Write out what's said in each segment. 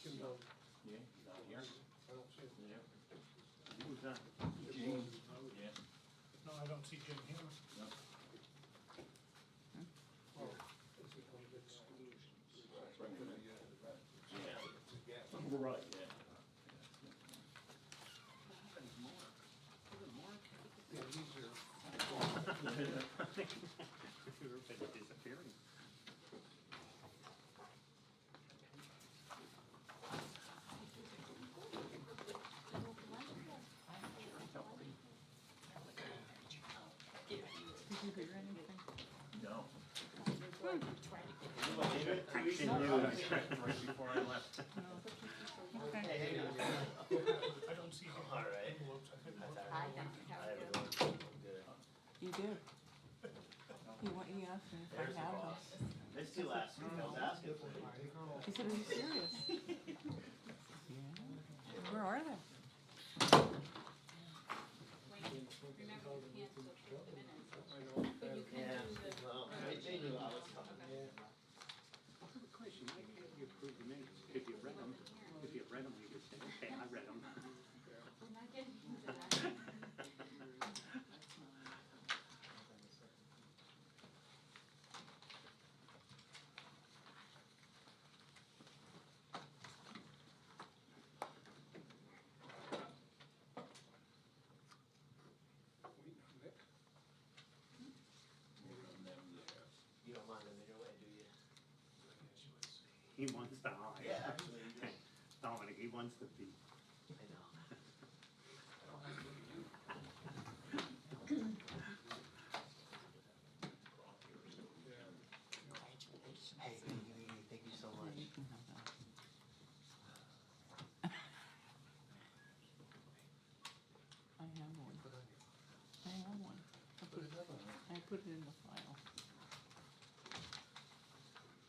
Jim Dove. Yeah, he's not here. I don't see him. Yeah. Who's that? Gene. Yeah. No, I don't see Jim here. No. Oh, is he going to exclusions? Yeah. Right, yeah. Yeah, he's here. Everybody's disappearing. Did you hear anything? No. Actually, right before I left. Okay. I don't see him. All right. Envelopes, I think. Hi, how are you? You did? You asked me if I had them. Missed you last week, I was asking for you. He said, are you serious? Yeah. Where are they? Remember, you can't still approve the minutes, I know. but you can Yeah, do the. well, they knew I was coming. I have a question, why can't you approve the minutes? If you read them, you could say, okay, I read them. I'm not getting into that. Nick? You don't mind them either way, do you? He wants to hide. Yeah, actually, Dominic, he wants to be. I know. Hey, thank you so much. You can have that. I have one. I have one. I put it in the file.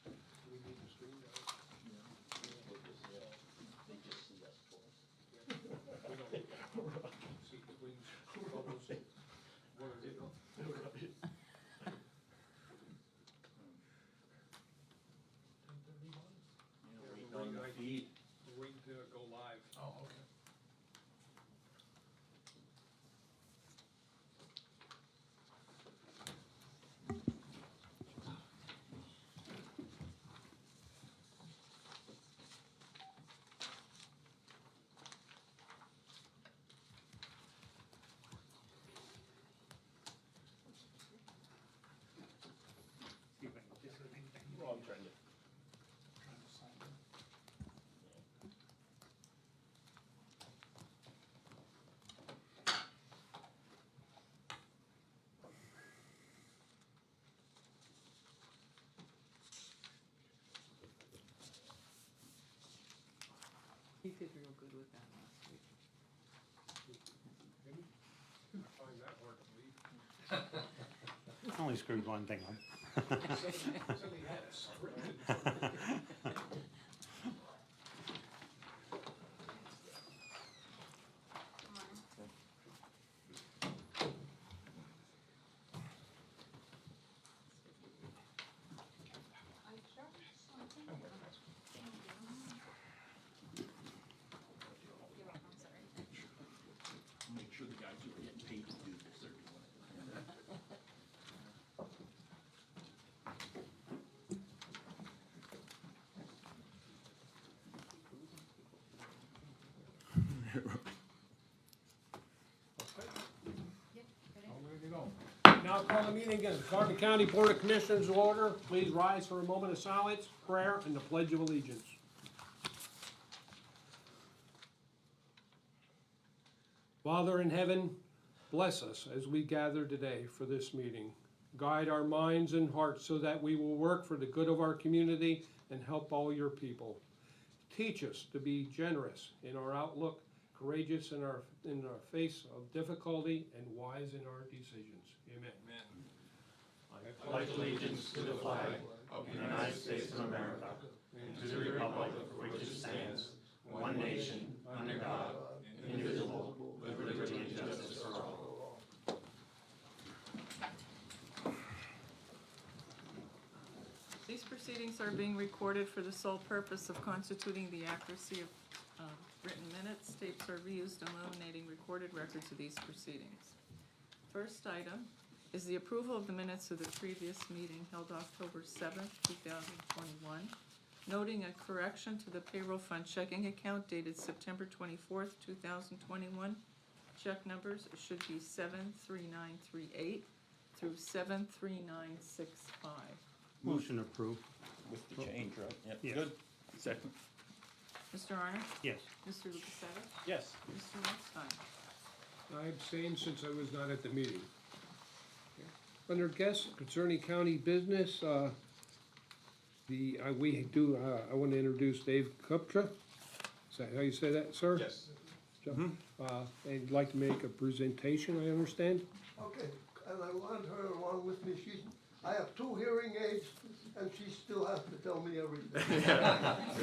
Do we need to screen that? They just see us twice. We don't see between bubbles. What are they? Waiting on the feed. We're waiting to go live. Oh, okay. See if I can just- Well, I'm trying to. Trying to sign in. He did real good with that last week. Maybe? I find that hard to believe. Only screwed one thing up. Said he had it scripted. You're welcome, sorry. Make sure the guys who are getting paid to do this are doing it. I'm ready to go. Now call the meeting again. Garden County Board of Commissioners to order. Please rise for a moment of silence, prayer, and the Pledge of Allegiance. Father in heaven, bless us as we gather today for this meeting. Guide our minds and hearts so that we will work for the good of our community and help all your people. Teach us to be generous in our outlook, courageous in our face of difficulty, and wise in our decisions. Amen. I pledge allegiance to the flag of the United States of America and to the republic for which it stands, one nation, under God, indivisible, with liberty and justice for all. These proceedings proceedings are being recorded for the sole purpose of constituting the accuracy of written minutes. Tapes are reused in eliminating recorded records of these proceedings. First item is the approval of the minutes of the previous meeting held October 7th, 2021, noting a correction to the payroll fund checking account dated September 24th, 2021. Check numbers should be 73938 through 73965. Motion approved. With the change, right? Yep. Yes. Good. Second. Mr. Arner? Yes. Mr. Lukasevich? Yes. Mr. Notstein? I abstained since I was not at the meeting. Under guests concerning county business, I want to introduce Dave Kupcha. Is that how you say that, sir? Yes. They'd like to make a presentation, I understand. Okay, and I want her along with me, I have 2 hearing aids, and she still has to tell me everything.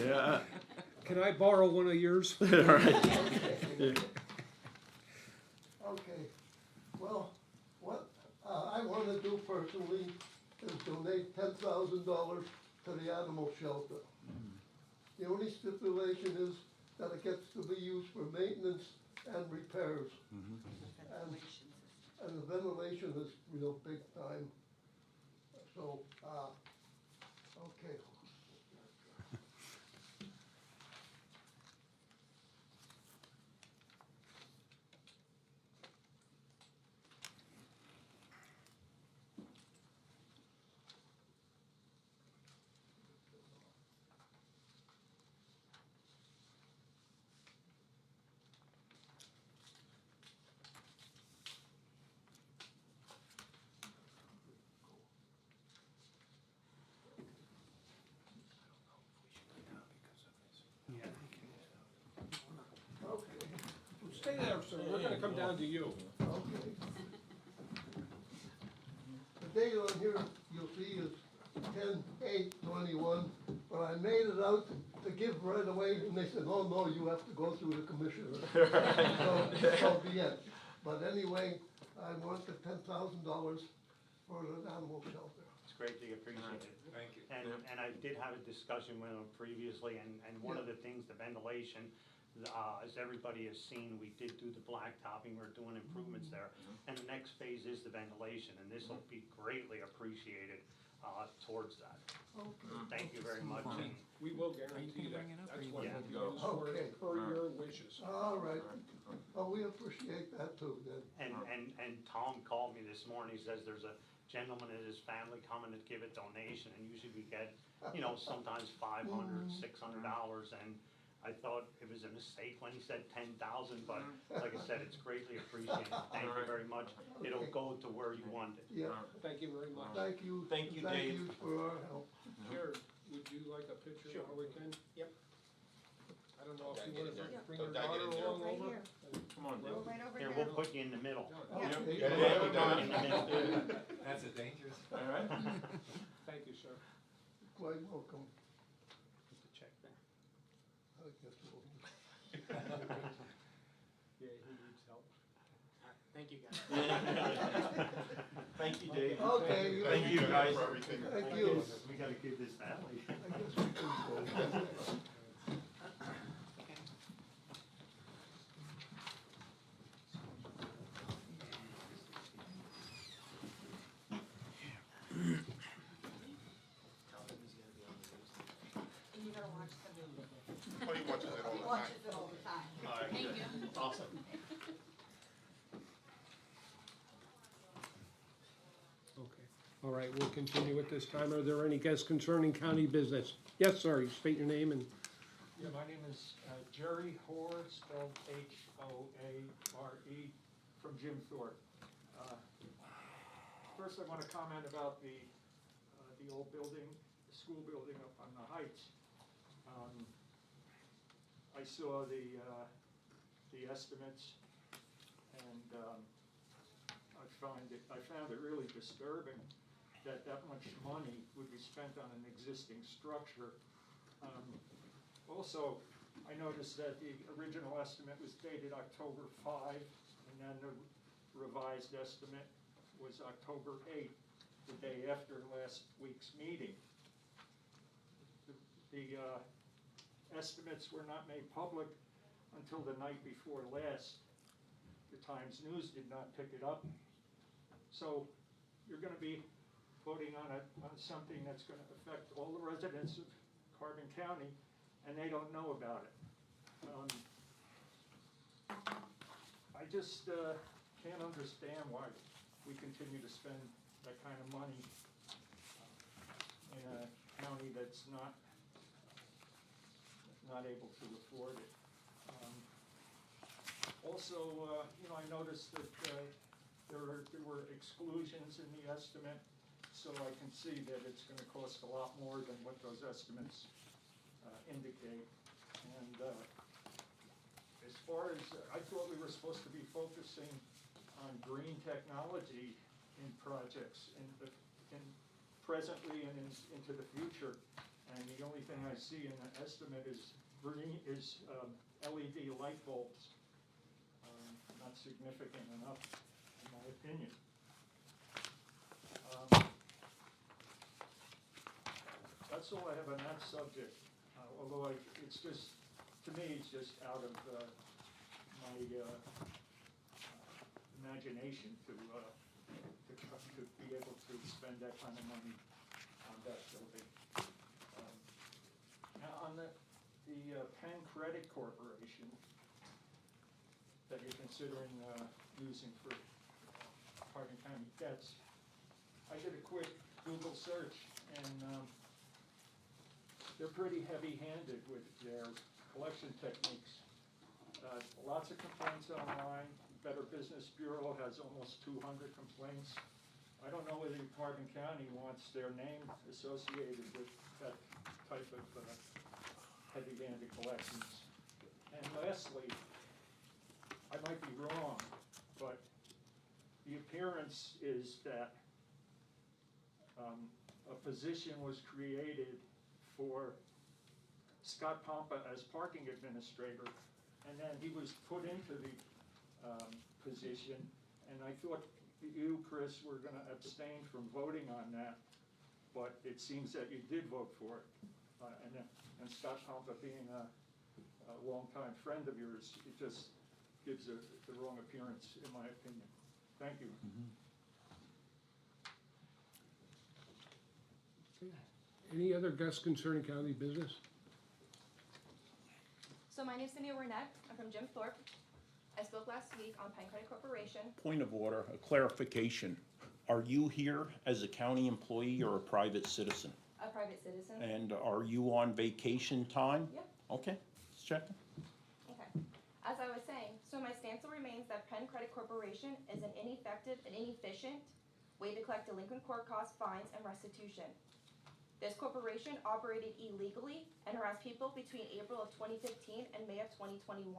Yeah. Can I borrow one of yours? Okay, well, what I want to do personally is donate $10,000 to the animal shelter. The only stipulation is that it gets to be used for maintenance and repairs. And the ventilation is real big time. So, okay. Okay, Stay there, sir. We're gonna come down to you. okay. The date on here you'll see is 10/8/21, but I made it out to give right away, and they said, oh, no, you have to go through the commissioner. So be it. But anyway, I want the $10,000 for an animal shelter. It's greatly appreciated. Thank you. And I did have a discussion with him previously, and one of the things, the ventilation, as everybody has seen, we did do the blacktopping, we're doing improvements there. And the next phase is the ventilation, and this will be greatly appreciated towards that. Thank you very much. And We will Are you guarantee gonna that. bring it up or That's you what want we'll me do Okay. for your wishes. All right. Well, we appreciate that too, then. And Tom called me this morning, he says there's a gentleman and his family coming to give a donation, and usually we get, sometimes $500, $600, and I thought it was a mistake when he said 10,000, but like I said, it's greatly appreciated. Thank you very much. It'll go to where you want it. Yeah, Thank you very much. thank you. Thank you, Thank Dave. you for our help. Jared, would you like a picture while we can? Yep. I don't know if you want to bring your Don't daughter get it, along Right over? here. Come on, Dave. Go right over Here, here. we'll put you in the middle. Okay. Yeah, We'll put you in the middle. That's a dangerous. All right. Thank you, sir. Quite welcome. Put the check there. I guess we'll- Yeah, he needs help. Thank you, guys. Thank you, Dave. Okay. Thank you, guys. For everything. Thank you. We gotta give this family. I guess we can go. Okay. Tell him he's gonna be on the news. And you gotta watch the video. Oh, he watches it all He the time. watches it all the time. Thank you. Awesome. Okay. All right, we'll continue at this time. Are there any guests concerning county business? Yes, sir. You state your name and, Yeah, my name is Jerry Hoare, spelled Hoare, from Jim Thorpe. First, I want to comment about the old building, the school building up on the Heights. I saw the estimates, and I found it really disturbing that much money would be spent on an existing structure. Also, I noticed that the original estimate was dated October 5, and then the revised estimate was October 8, the day after last week's meeting. the estimates were not made public until the night before last. The Times News did not pick it up. So you're gonna be voting on something that's gonna affect all the residents of Carbon County, and they don't know about it. I just can't understand why we continue to spend that kind of money in a county that's not able to afford it. Also, I noticed that there were exclusions in the estimate, so I can see that it's gonna cost a lot more than what those estimates indicate. And as far as, I thought we were supposed to be focusing on green technology in projects in presently and into the future. And the only thing I see in the estimate is LED light bulbs. Not significant enough, in my opinion. That's all I have on that subject. Although it's just, to me, it's just out of my imagination to be able to spend that kind of money on that building. Now, on the Penn Credit Corporation that you're considering using for Carbon County debts, I did a quick Google search, and they're pretty heavy-handed with their collection techniques. Lots of complaints online. Better Business Bureau has almost 200 complaints. I don't know whether Carbon County wants their name associated with that type of heavy-handed collections. And lastly, I might be wrong, but the appearance is that a position was created for Scott Pompa as parking administrator, and then he was put into the position, and I thought you, Chris, were gonna abstain from voting on that, but it seems that you did vote for it. And Scott Pompa being a longtime friend of yours, it just gives the wrong appearance, in my opinion. Thank you. Any other guests concerning county business? So my name's Cynthia Wernette. I'm from Jim Thorpe. I spoke last week on Penn Credit Corporation. Point of order, a clarification. Are you here as a county employee or a private citizen? A private citizen. And are you on vacation time? Yep. Okay, just checking. Okay. As I was saying, so my stance still remains that Penn Credit Corporation is an ineffective and inefficient way to collect delinquent court costs, fines, and restitution. This corporation operated illegally and harassed people between April of 2015 and May of 2021.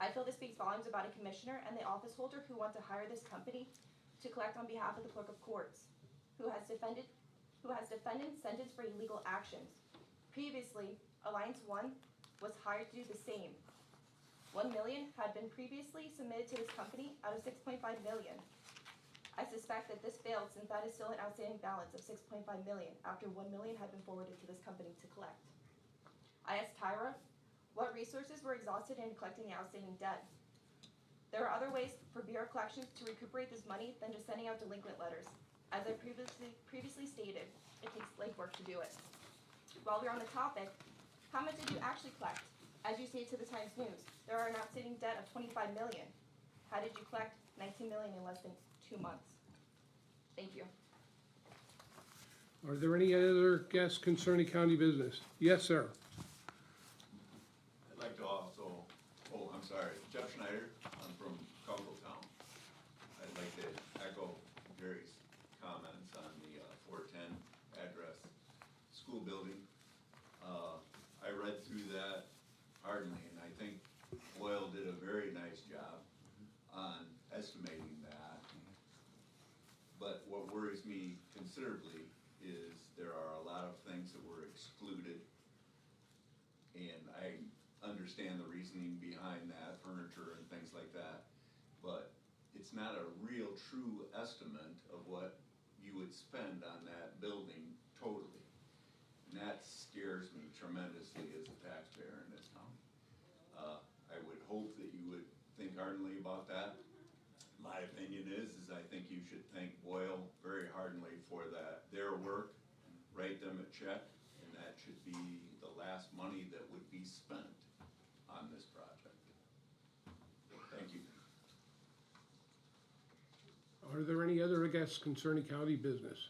I feel this speaks volumes about a commissioner and the office holder who want to hire this company to collect on behalf of the clerk of courts, who has defendants sentenced for illegal actions. Previously, Alliance One was hired to do the same. $1 million had been previously submitted to this company out of $6.5 million. I suspect that this failed since that is still an outstanding balance of $6.5 million after $1 million had been forwarded to this company to collect. I asked Tyra what resources were exhausted in collecting the outstanding debt. There are other ways for Bureau of Collections to recuperate this money than just sending out delinquent letters. As I previously stated, it takes legwork to do it. While we're on the topic, how much did you actually collect? As you stated to the Times News, there are an outstanding debt of $25 million. How did you collect $19 million in less than 2 months? Thank you. Are there any other guests concerning county business? Yes, sir. I'd like to also, I'm sorry, Jeff Schneider, I'm from Town. I'd like to echo Jerry's comments on the 410 address school building. I read through that ardently, and I think Boyle did a very nice job on estimating that. But what worries me considerably is there are a lot of things that were excluded. And I understand the reasoning behind that, furniture and things like that. But it's not a real true estimate of what you would spend on that building totally. And that scares me tremendously as a taxpayer in this town. I would hope that you would think ardently about that. My opinion is I think you should thank Boyle very heartily for their work, write them a check, and that should be the last money that would be spent on this project. Thank you. Are there any other guests concerning county business?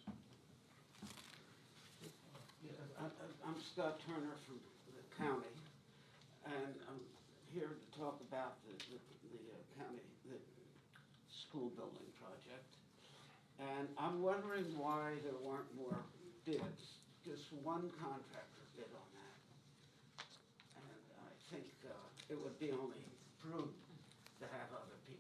Yeah, I'm Scott Turner from the county, and I'm here to talk about the county, the school building project. And I'm wondering why there weren't more bids. Just one contractor bid on that. And I think it would be only prudent to have other people.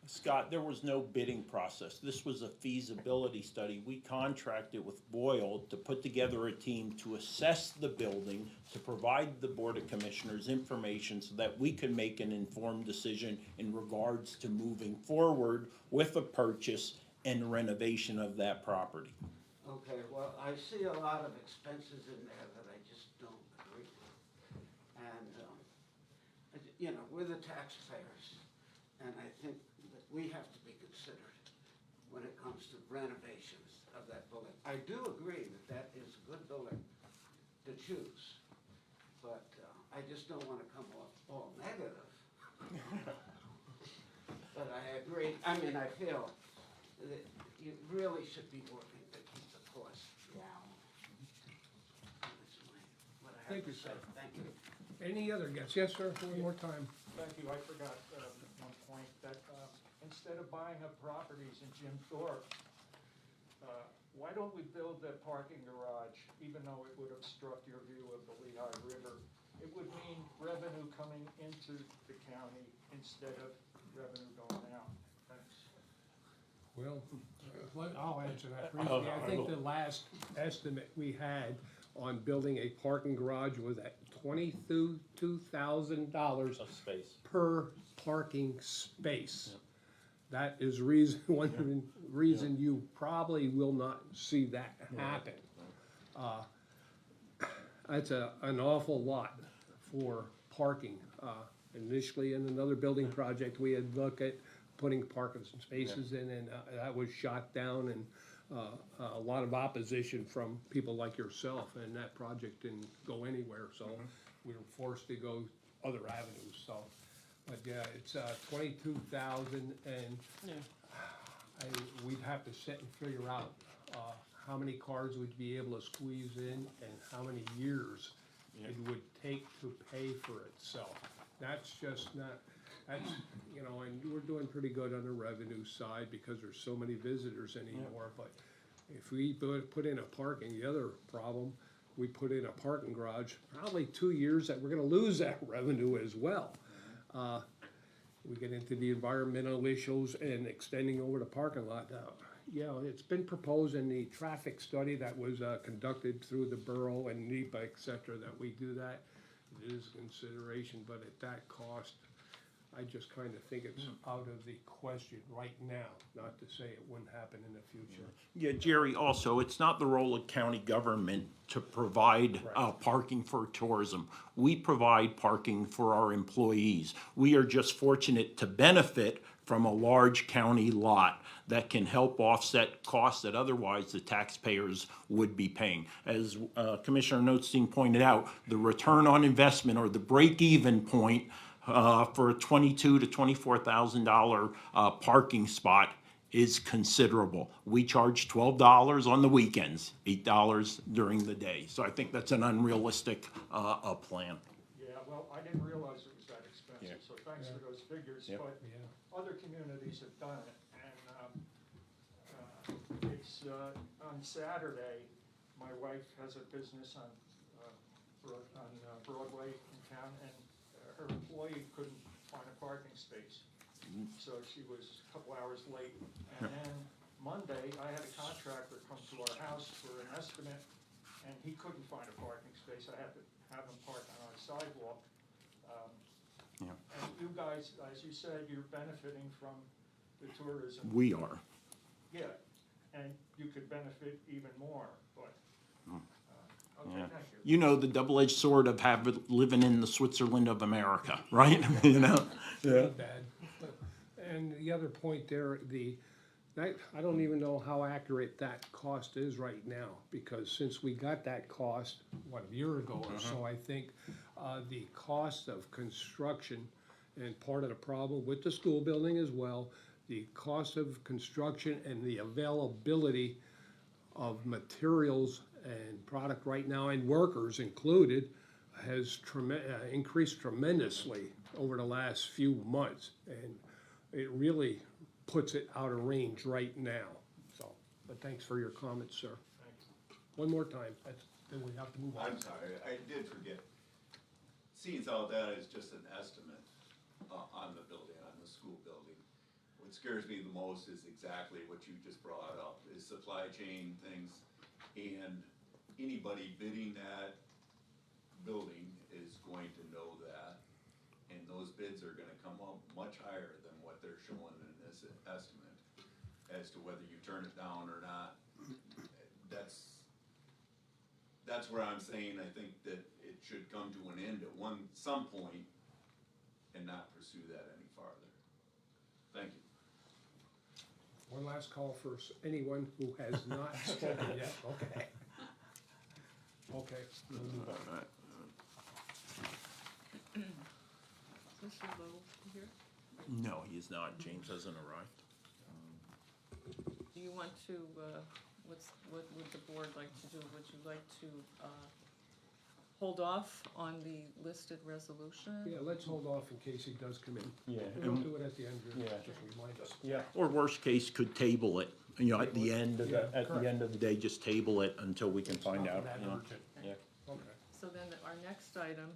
Scott, there was no bidding process. This was a feasibility study. We contracted with Boyle to put together a team to assess the building, to provide the Board of Commissioners information so that we could make an informed decision in regards to moving forward with a purchase and renovation of that property. Okay, well, I see a lot of expenses in there that I just don't agree with. And, you know, we're the taxpayers, and I think that we have to be considered when it comes to renovations of that building. I do agree that that is a good building to choose, but I just don't want to come off all negative. But I agree, I mean, I feel that you really should be working to keep the cost down. That's what I have Thank to you, say. sir. Thank you. Any other guests? Yes, sir, one more time. Thank you, I forgot one point, that instead of buying up properties in Jim Thorpe, why don't we build a parking garage, even though it would obstruct your view of the Lehigh River? It would mean revenue coming into the county instead of revenue going out. Thanks. Well, I'll answer that briefly. I think the last estimate we had on building a parking garage was at $22,000 Of space. per parking space. That is one reason you probably will not see that happen. That's an awful lot for parking. Initially, in another building project, we had looked at putting parking spaces in, and that was shot down, and a lot of opposition from people like yourself, and that project didn't go anywhere, so we were forced to go other avenues, so. But yeah, it's 22,000, and we'd have to sit and figure out how many cars we'd be able to squeeze in and how many years it would take to pay for itself. That's just not, that's, you know, and we're doing pretty good on the revenue side because there's so many visitors anymore, but if we put in a parking, the other problem, we put in a parking garage, probably 2 years that we're gonna lose that revenue as well. We get into the environmental issues and extending over the parking lot. You know, it's been proposed in the traffic study that was conducted through the borough and NEPA, et cetera, that we do that. It is a consideration, but at that cost, I just kind of think it's out of the question right now, not to say it wouldn't happen in the future. Yeah, Jerry, also, it's not the role of county government to provide parking for tourism. We provide parking for our employees. We are just fortunate to benefit from a large county lot that can help offset costs that otherwise the taxpayers would be paying. As Commissioner Notstein pointed out, the return on investment or the break-even point for a $22,000 to $24,000 parking spot is considerable. We charge $12 on the weekends, $8 during the day. So I think that's an unrealistic plan. Yeah, well, I didn't realize it was that expensive, so thanks for those figures, but other communities have done it, and it's, on Saturday, my wife has a business on Broadway in town, and her employee couldn't find a parking space, so she was a couple hours late, and then Monday, I had a contractor come to our house for an estimate, and he couldn't find a parking space, I had to have him park on our sidewalk. And you guys, as you said, you're benefiting from the tourism. We are. Yeah, and you could benefit even more, but, Okay, Yeah. thank you. You know, the double-edged sword of living in the Switzerland of America, right? You know? Yeah. Bad. And the other point there, I don't even know how accurate that cost is right now, because since we got that cost, a year ago or so, I think, the cost of construction, and part of the problem with the school building as well, the cost of construction and the availability of materials and product right now, and workers included, has increased tremendously over the last few months. And it really puts it out of range right now, so, but thanks for your comments, sir. Thanks. One more time, then we have to move on. I'm sorry, I did forget. Seeing all that is just an estimate on the building, on the school building. What scares me the most is exactly what you just brought up, is supply chain things. And anybody bidding that building is going to know that. And those bids are gonna come up much higher than what they're showing in this estimate. As to whether you turn it down or not, that's where I'm saying I think that it should come to an end at some point and not pursue that any farther. Thank you. One last call for anyone who has not spoken yet, okay. Okay, we'll move on. Is Mr. Lowe here? No, he is not. James hasn't arrived. Do you want to, what would the board like to do? Would you like to hold off on the listed resolution? Yeah, let's hold off in case he does come in. Yeah. We'll do it at the end, Yeah. just remind us. Yeah. Or worst case, could table it, you know, at the end of Yeah, at the correct. end of the day, just table it until we can find out, Not you know. urgent. Yeah. Okay. So then our next item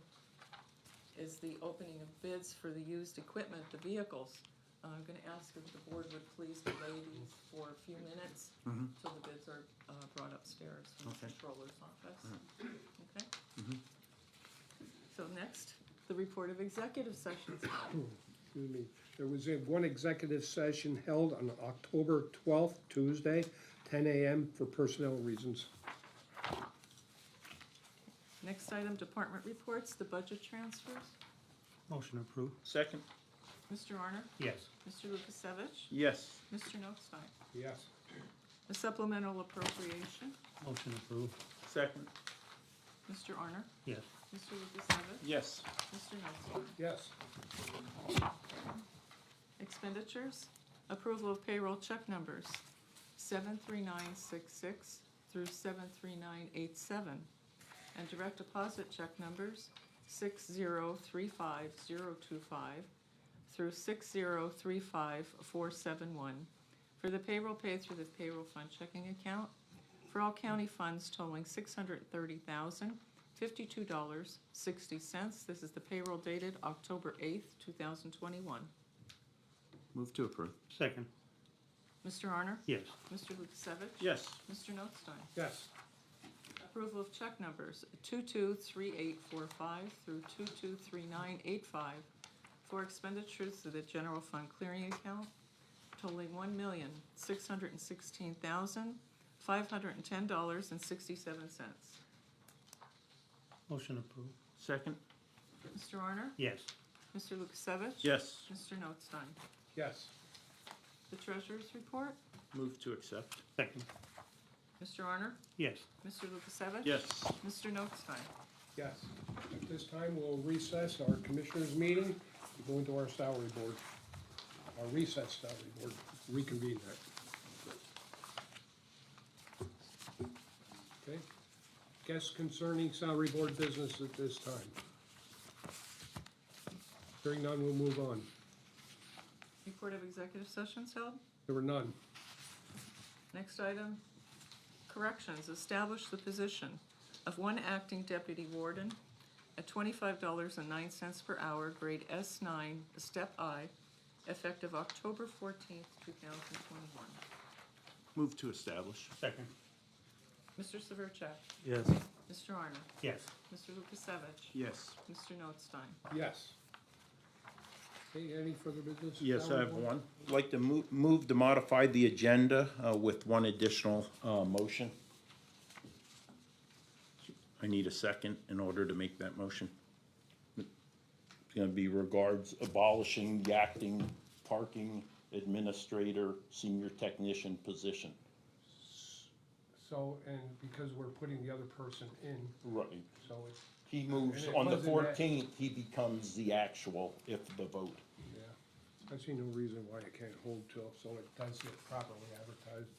is the opening of bids for the used equipment, the vehicles. I'm gonna ask if the board would please delay these for a few minutes Mhm. till the bids are brought upstairs from the Okay. controller's office. Okay? So next, the report of executive sessions. Excuse me. There was one executive session held on October 12th, Tuesday, 10 a.m. for personnel reasons. Next item, department reports, the budget transfers. Motion approved. Second? Mr. Arner? Yes. Mr. Lukasevich? Yes. Mr. Notstein? Yes. The supplemental appropriation. Motion approved. Second? Mr. Arner? Yes. Mr. Lukasevich? Yes. Mr. Notstein? Yes. Expenditures, approval of payroll check numbers 73966 through 73987, and direct deposit check numbers 6035025 through 6035471 for the payroll paid through the payroll fund checking account for all county funds totaling $630,052.60. This is the payroll dated October 8th, 2021. Move to approve. Second. Mr. Arner? Yes. Mr. Lukasevich? Yes. Mr. Notstein? Yes. Approval of check numbers 223845 through 223985 for expenditures to the general fund clearing account totaling $1,616,510.67. Motion approved. Second? Mr. Arner? Yes. Mr. Lukasevich? Yes. Mr. Notstein? Yes. The treasurer's report? Move to accept. Second. Mr. Arner? Yes. Mr. Lukasevich? Yes. Mr. Notstein? Yes. At this time, we'll recess our commissioners' meeting and go into our salary board. Our recess salary board, reconvene that. Okay. Guests concerning salary board business at this time. Hearing none, we'll move on. Report of executive sessions held? There were none. Next item, corrections, establish the position of one acting deputy warden at $25.09 per hour, grade S9, step I, effective October 14th, 2021. Move to establish. Second. Mr. Severcek? Yes. Mr. Arner? Yes. Mr. Lukasevich? Yes. Mr. Notstein? Yes. Okay, any further business? Yes, I Salary have board? one. I'd like to move to modify the agenda with one additional motion. I need a second in order to make that motion. It's gonna be regards abolishing the acting parking administrator, senior technician position. So, and because we're putting the other person in, Right. so it's, He moves, And it on the wasn't that- 14th, he becomes the actual if the vote. yeah. I see no reason why it can't hold till, so it does get properly advertised.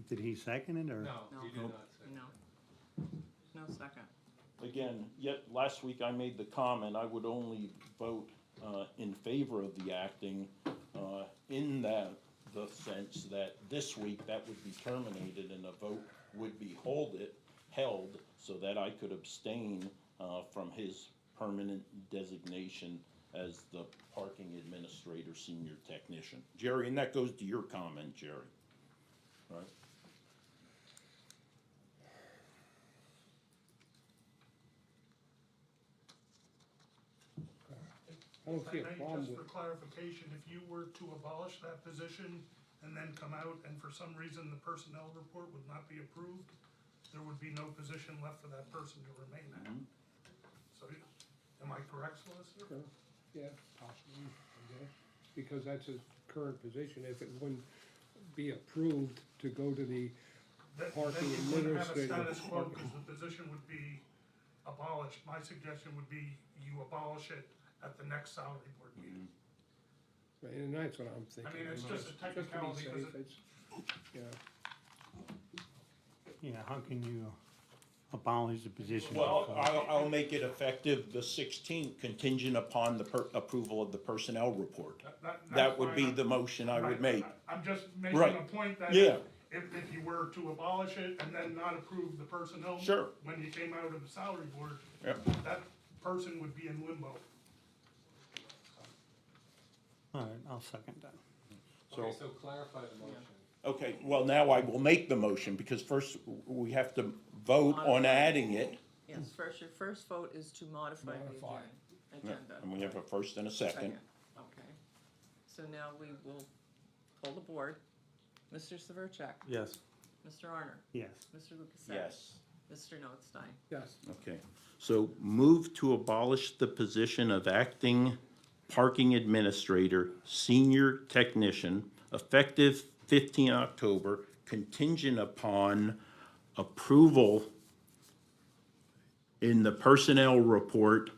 Did he second it, or? No, No. you did Nope. not say. No. No second. Again, yet last week I made the comment, I would only vote in favor of the acting in the sense that this week that would be terminated and a vote would be held so that I could abstain from his permanent designation as the parking administrator, senior technician. Jerry, and that goes to your comment, Jerry. Right? I don't see a Maybe problem just with, for clarification, if you were to abolish that position and then come out and for some reason the personnel report would not be approved, there would be no position left for that person to remain at. So, am I correct, Solicitor? yeah, possibly, I guess, because that's his current position, if it wouldn't be approved to go to the Then parking you wouldn't have a administrator. status quo because the position would be abolished. My suggestion would be you abolish it at the next salary board meeting. Right, and that's what I'm thinking. I mean, it's you know, just a to be technicality, 'cause safe, it's- Yeah, Yeah, how can you abolish the position? Well, I'll make it effective the 16th contingent upon the approval of the personnel report. That's That would be fine. the motion I would Right, make. I'm just making Right. a point that Yeah. if you were to abolish it and then not approve the personnel. Sure. When you came out of the salary board, Yep. that person would be in limbo. All right, I'll second that. So, so clarify the motion. okay, well, now I will make the motion because first we have to vote on adding it. Yes, first, your first vote is to modify the Modify. agenda. And we have a first and a second. Okay. So now we will pull the board. Mr. Severcek? Yes. Mr. Arner? Yes. Mr. Lukasevich? Yes. Mr. Notstein? Yes, Okay, so move to abolish the position of acting parking administrator, senior technician, effective 15 October, contingent upon approval in the personnel report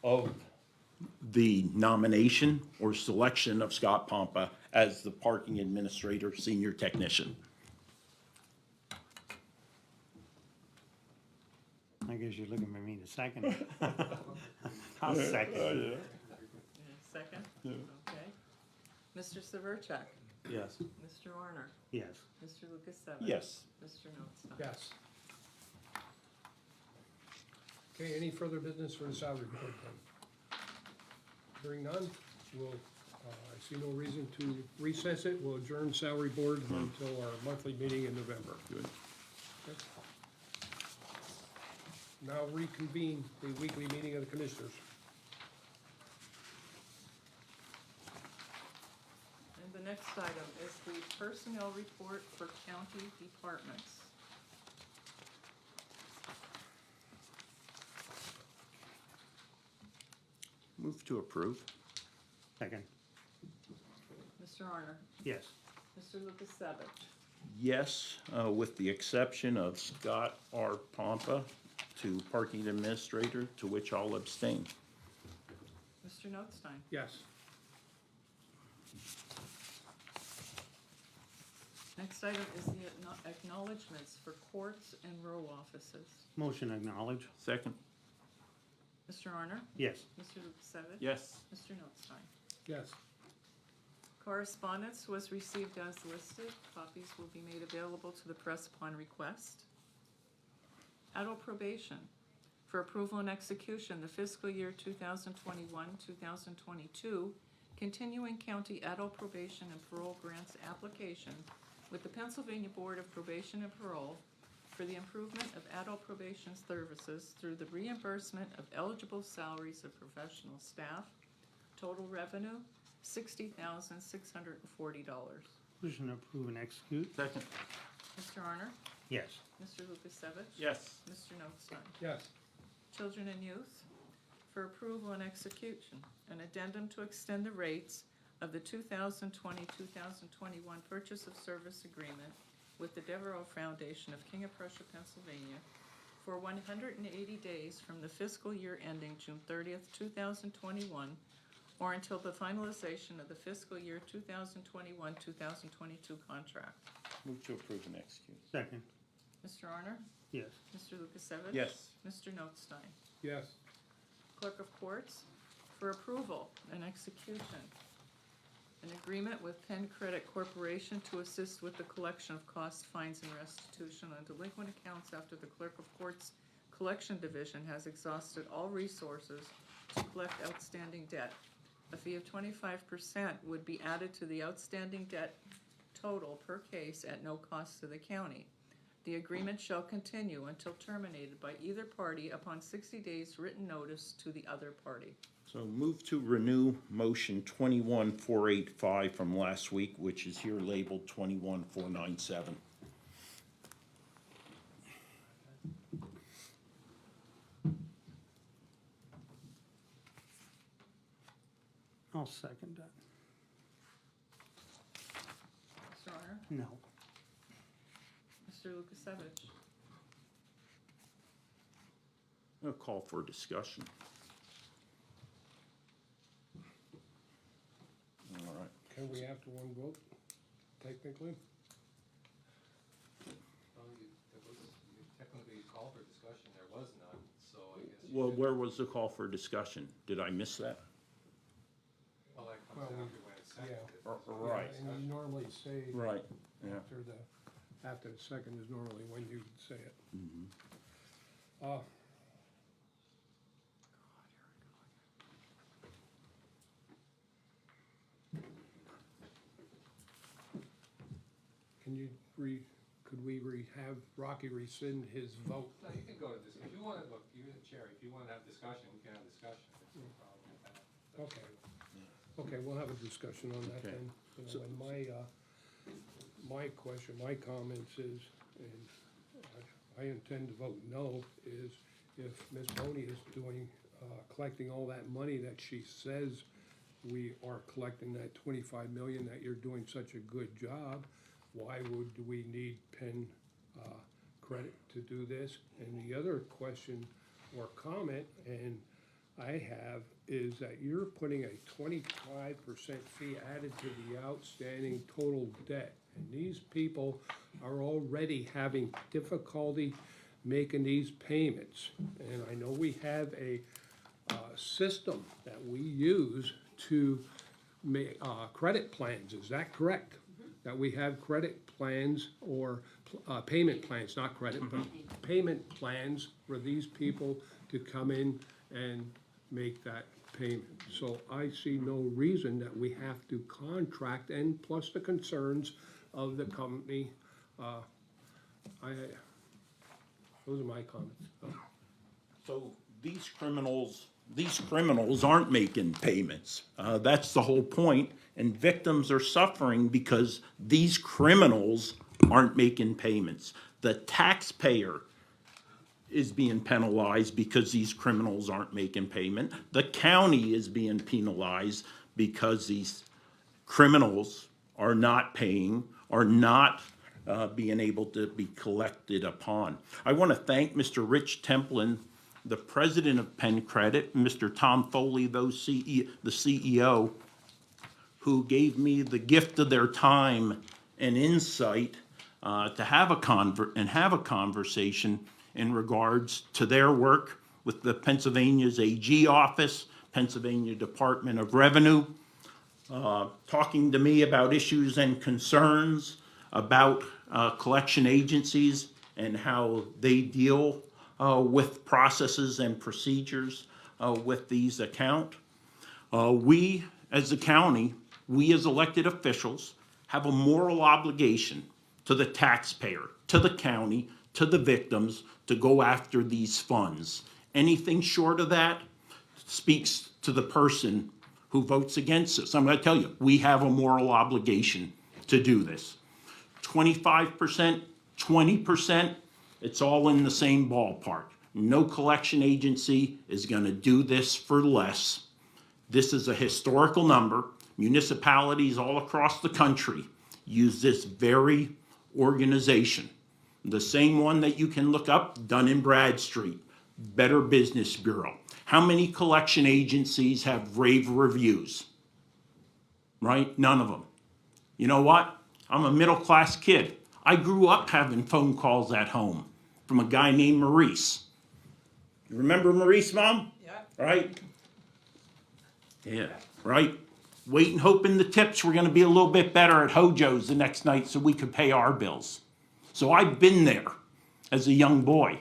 of the nomination or selection of Scott Pompa as the parking administrator, senior technician. I guess you're looking for me to second it. I'll second it. Second? Okay. Mr. Severcek? Yes. Mr. Arner? Yes. Mr. Lukasevich? Yes. Mr. Notstein? yes. Okay, any further business for the salary board then? Hearing none, we'll, I see no reason to recess it, we'll adjourn salary board until our monthly meeting in November. Good. Okay. Now reconvene the weekly meeting of the commissioners. And the next item is the personnel report for county departments. Move to approve. Second. Mr. Arner? Yes. Mr. Lukasevich? Yes, with the exception of Scott R. Pompa to parking administrator, to which I'll abstain. Mr. Notstein? Yes, Next item is the acknowledgements for courts and row offices. Motion acknowledge. Second? Mr. Arner? Yes. Mr. Lukasevich? Yes. Mr. Notstein? yes, Correspondence was received as listed. Copies will be made available to the press upon request. Adult probation. For approval and execution, the fiscal year 2021-2022 continuing county adult probation and parole grants application with the Pennsylvania Board of Probation and Parole for the improvement of adult probation services through the reimbursement of eligible salaries of professional staff. Total revenue, $60,640. Motion to approve and execute? Second. Mr. Honor? Yes. Mr. Lukasevich? Yes. Mr. Notstein? Yes. Children and Youth, for approval and execution, an addendum to extend the rates of the 2020-2021 purchase of service agreement with the Devereaux Foundation of King of Prussia, Pennsylvania, for 180 days from the fiscal year ending June 30th, 2021, or until the finalization of the fiscal year 2021-2022 contract. Move to approve and execute. Second? Mr. Honor? Yes. Mr. Lukasevich? Yes. Mr. Notstein? Yes. Clerk of Courts, for approval and execution, an agreement with Penn Credit Corporation to assist with the collection of costs, fines, and restitution on delinquent accounts after the Clerk of Courts Collection Division has exhausted all resources to collect outstanding debt. A fee of 25% would be added to the outstanding debt total per case at no cost to the county. The agreement shall continue until terminated by either party upon 60 days written notice to the other party. So move to renew motion 21485 from last week, which is here labeled 21497. I'll second that. Mr. Honor? No. Mr. Lukasevich? I'll call for discussion. All right. Can we after one vote, technically? Well, there was, you technically called for discussion, there was none, so I guess. you Well, should- where was the call for discussion? Did I miss that? Well, that Well, comes we- after when it's seconded. Right. And you normally say. Right, yeah. After the second is normally when you say it. Mhm. Can you could we have Rocky rescind his vote? No, you can go to this, if you wanna, look, you're the chair, if you wanna have discussion, we can have discussion, there's no problem with that. That's Okay. good. Okay, we'll have a discussion on that Okay. then. You know, So- and my question, my comments is, and I intend to vote no, is if Ms. Boney is doing, collecting all that money that she says we are collecting, that 25 million, that you're doing such a good job, why would we need Penn credit to do this? And the other question or comment, and I have, is that you're putting a 25% fee added to the outstanding total debt. And these people are already having difficulty making these payments. And I know we have a system that we use to make credit plans, is that correct? That we have credit plans or payment plans, not credit, but payment plans for these people to come in and make that payment. So I see no reason that we have to contract, and plus the concerns of the company. Those are my comments. So these criminals aren't making payments. That's the whole point. And victims are suffering because these criminals aren't making payments. The taxpayer is being penalized because these criminals aren't making payment. The county is being penalized because these criminals are not paying, are not being able to be collected upon. I want to thank Mr. Rich Templin, the president of Penn Credit, Mr. Tom Foley, the CEO, who gave me the gift of their time and insight to have a conversation in regards to their work with the Pennsylvania's AG office, Pennsylvania Department of Revenue, talking to me about issues and concerns about collection agencies and how they deal with processes and procedures with these accounts. We, as the county, we as elected officials, have a moral obligation to the taxpayer, to the county, to the victims, to go after these funds. Anything short of that speaks to the person who votes against us. I'm going to tell you, we have a moral obligation to do this. 25%, 20%, it's all in the same ballpark. No collection agency is gonna do this for less. This is a historical number. Municipalities all across the country use this very organization. The same one that you can look up, Dun & Bradstreet, Better Business Bureau. How many collection agencies have rave reviews? Right? None of them. You know what? I'm a middle-class kid. I grew up having phone calls at home from a guy named Maurice. You remember Maurice, Mom? Yeah. Right? Yeah, right? Waiting, hoping the tips were gonna be a little bit better at Hojo's the next night so we could pay our bills. So I've been there as a young boy.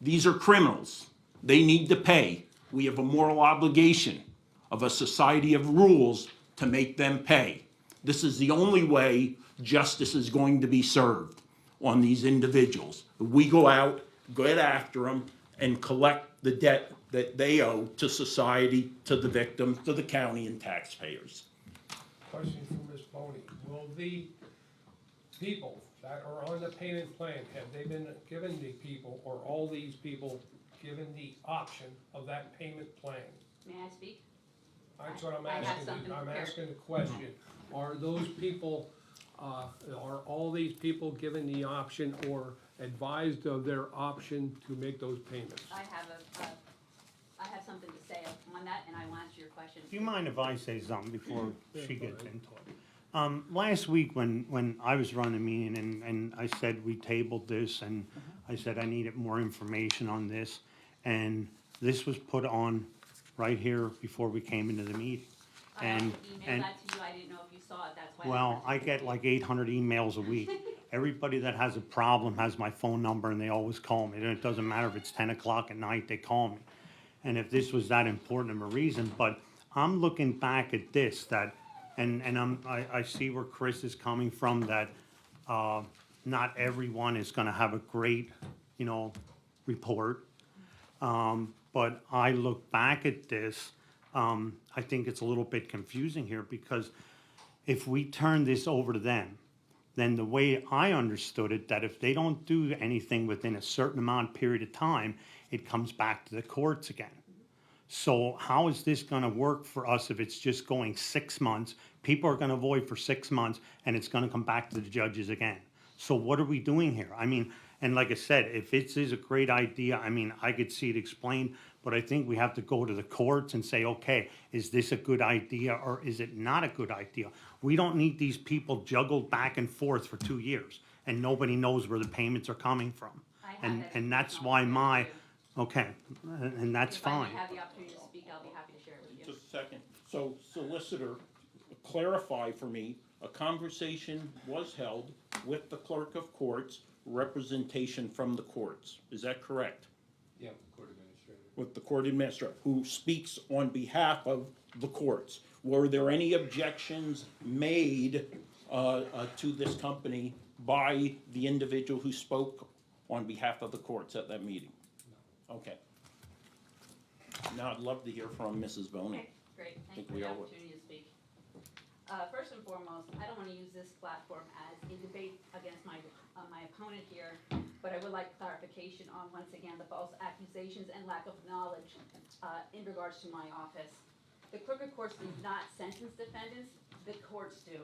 These are criminals. They need to pay. We have a moral obligation of a society of rules to make them pay. This is the only way justice is going to be served on these individuals. We go out, get after them, and collect the debt that they owe to society, to the victims, to the county and taxpayers. Question for Ms. Boney. Will the people that are on the payment plan, have they been given the people, or all these people given the option of that payment plan? May I speak? That's what I'm I have asking. something I'm prepared. asking the question. Are those people, are all these people given the option or advised of their option to make those payments? I have something to say on that, and I will answer your question. Do you mind if I say something before she gets into it? Last week when I was running the meeting and I said we tabled this and I said I needed more information on this, and this was put on right here before we came into the meeting. I also emailed that to you, I didn't know if you saw it, that's why. Well, I get like 800 emails a week. Everybody that has a problem has my phone number and they always call me. And it doesn't matter if it's 10 o'clock at night, they call me. And if this was that important of a reason, but I'm looking back at this, that, and I see where Chris is coming from, that not everyone is gonna have a great, report. But I look back at this, I think it's a little bit confusing here, because if we turn this over to them, then the way I understood it, that if they don't do anything within a certain amount period of time, it comes back to the courts again. So how is this gonna work for us if it's just going 6 months? People are gonna void for 6 months and it's gonna come back to the judges again. So what are we doing here? I mean, and like I said, if it is a great idea, I mean, I could see it explained, but I think we have to go to the courts and say, okay, is this a good idea or is it not a good idea? We don't need these people juggled back and forth for 2 years and nobody knows where the payments are coming from. And that's why okay, and that's fine. If I may have the opportunity to speak, I'll be happy to share it with you. Just a second. So solicitor, clarify for me, a conversation was held with the clerk of courts, representation from the courts. Is that correct? Yeah, court administrator. With the court administrator, who speaks on behalf of the courts. Were there any objections made to this company by the individual who spoke on behalf of the courts at that meeting? Okay. Now I'd love to hear from Mrs. Boney. Okay, great, thank you think for we the all would. opportunity to speak. First and foremost, I don't wanna use this platform as a debate against my opponent here, but I would like clarification on, once again, the false accusations and lack of knowledge, in regards to my office. The clerk of courts do not sentence defendants, the courts do.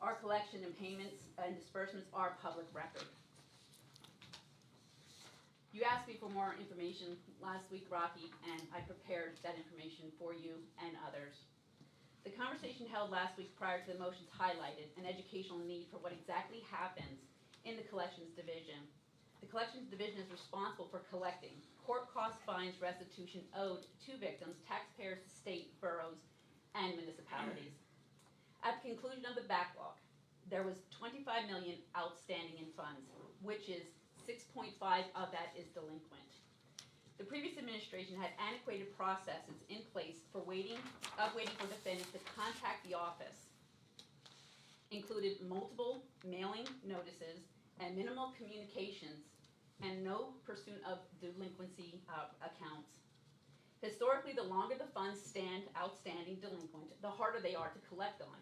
Our collection and payments and disbursements are public record. You asked me for more information last week, Rocky, and I prepared that information for you and others. The conversation held last week prior to the motions highlighted an educational need for what exactly happens in the Collections Division. The Collections Division is responsible for collecting court cost fines, restitution owed to victims, taxpayers, state, boroughs, and municipalities. At the conclusion of the backlog, there was $25 million outstanding in funds, which is 6.5 of that is delinquent. The previous administration had antiquated processes in place for waiting for defendants to contact the office. Included multiple mailing notices and minimal communications and no pursuit of delinquency accounts. Historically, the longer the funds stand outstanding delinquent, the harder they are to collect on.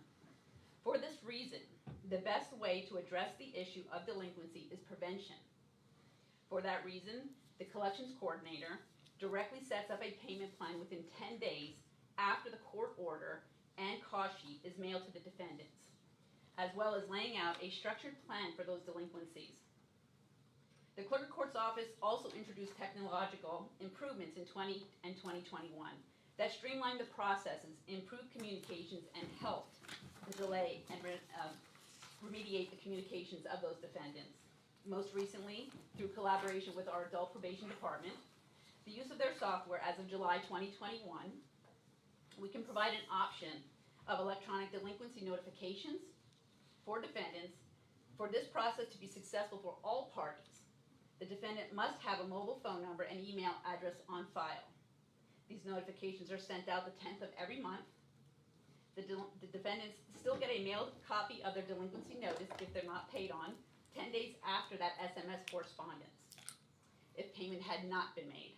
For this reason, the best way to address the issue of delinquency is prevention. For that reason, the collections coordinator directly sets up a payment plan within 10 days after the court order and cost sheet is mailed to the defendants, as well as laying out a structured plan for those delinquencies. The clerk of court's office also introduced technological improvements in 20 and 2021 that streamlined the processes, improved communications, and helped delay and remediate the communications of those defendants. Most recently, through collaboration with our adult probation department, the use of their software as of July 2021, we can provide an option of electronic delinquency notifications for defendants. For this process to be successful for all parties, the defendant must have a mobile phone number and email address on file. These notifications are sent out the 10th of every month. The defendants still get a mailed copy of their delinquency notice if they're not paid on 10 days after that SMS correspondence, if payment had not been made.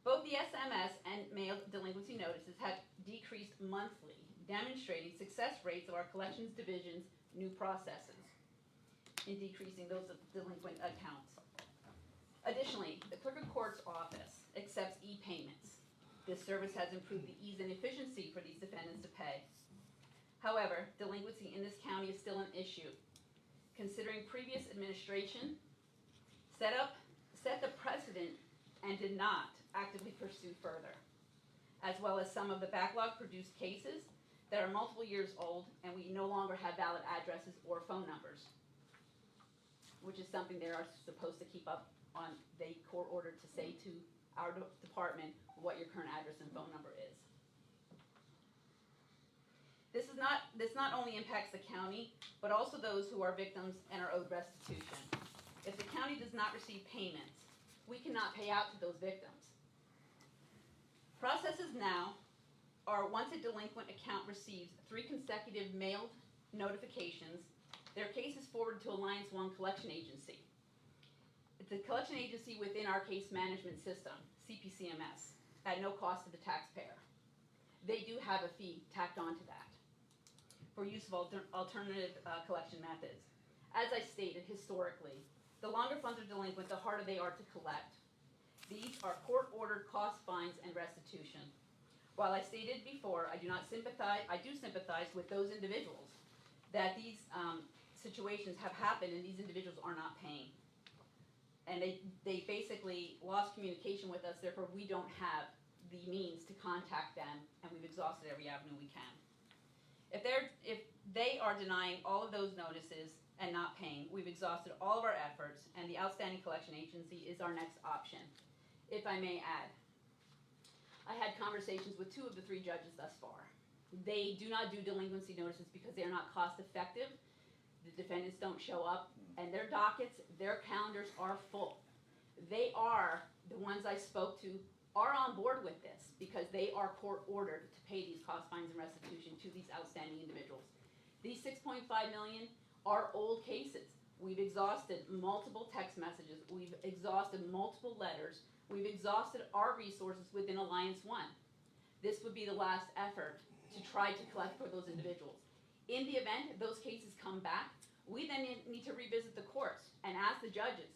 Both the SMS and mailed delinquency notices have decreased monthly, demonstrating success rates of our collections division's new processes in decreasing those delinquent accounts. Additionally, the clerk of court's office accepts e-payments. This service has improved the ease and efficiency for these defendants to pay. However, delinquency in this county is still an issue. Considering previous administration set the precedent and did not actively pursue further, as well as some of the backlog-produced cases that are multiple years old and we no longer have valid addresses or phone numbers, which is something they are supposed to keep up on. They court ordered to say to our department what your current address and phone number is. This not only impacts the county, but also those who are victims and are owed restitution. If the county does not receive payments, we cannot pay out to those victims. Processes now are once a delinquent account receives 3 consecutive mailed notifications, their case is forwarded to Alliance One Collection Agency. It's a collection agency within our case management system, CPCMS, at no cost to the taxpayer. They do have a fee tacked onto that for use of alternative collection methods. As I stated, historically, the longer funds are delinquent, the harder they are to collect. These are court-ordered cost fines and restitution. While I stated before, I do sympathize with those individuals that these situations have happened and these individuals are not paying. And they basically lost communication with us, therefore we don't have the means to contact them, and we've exhausted every avenue we can. If they are denying all of those notices and not paying, we've exhausted all of our efforts, and the outstanding collection agency is our next option. If I may add, I had conversations with 2 of the 3 judges thus far. They do not do delinquency notices because they are not cost effective. The defendants don't show up, and their dockets, their calendars are full. They are, the ones I spoke to, are on board with this because they are court ordered to pay these cost fines and restitution to these outstanding individuals. These $6.5 million are old cases. We've exhausted multiple text messages. We've exhausted multiple letters. We've exhausted our resources within Alliance One. This would be the last effort to try to collect for those individuals. In the event those cases come back, we then need to revisit the courts and ask the judges,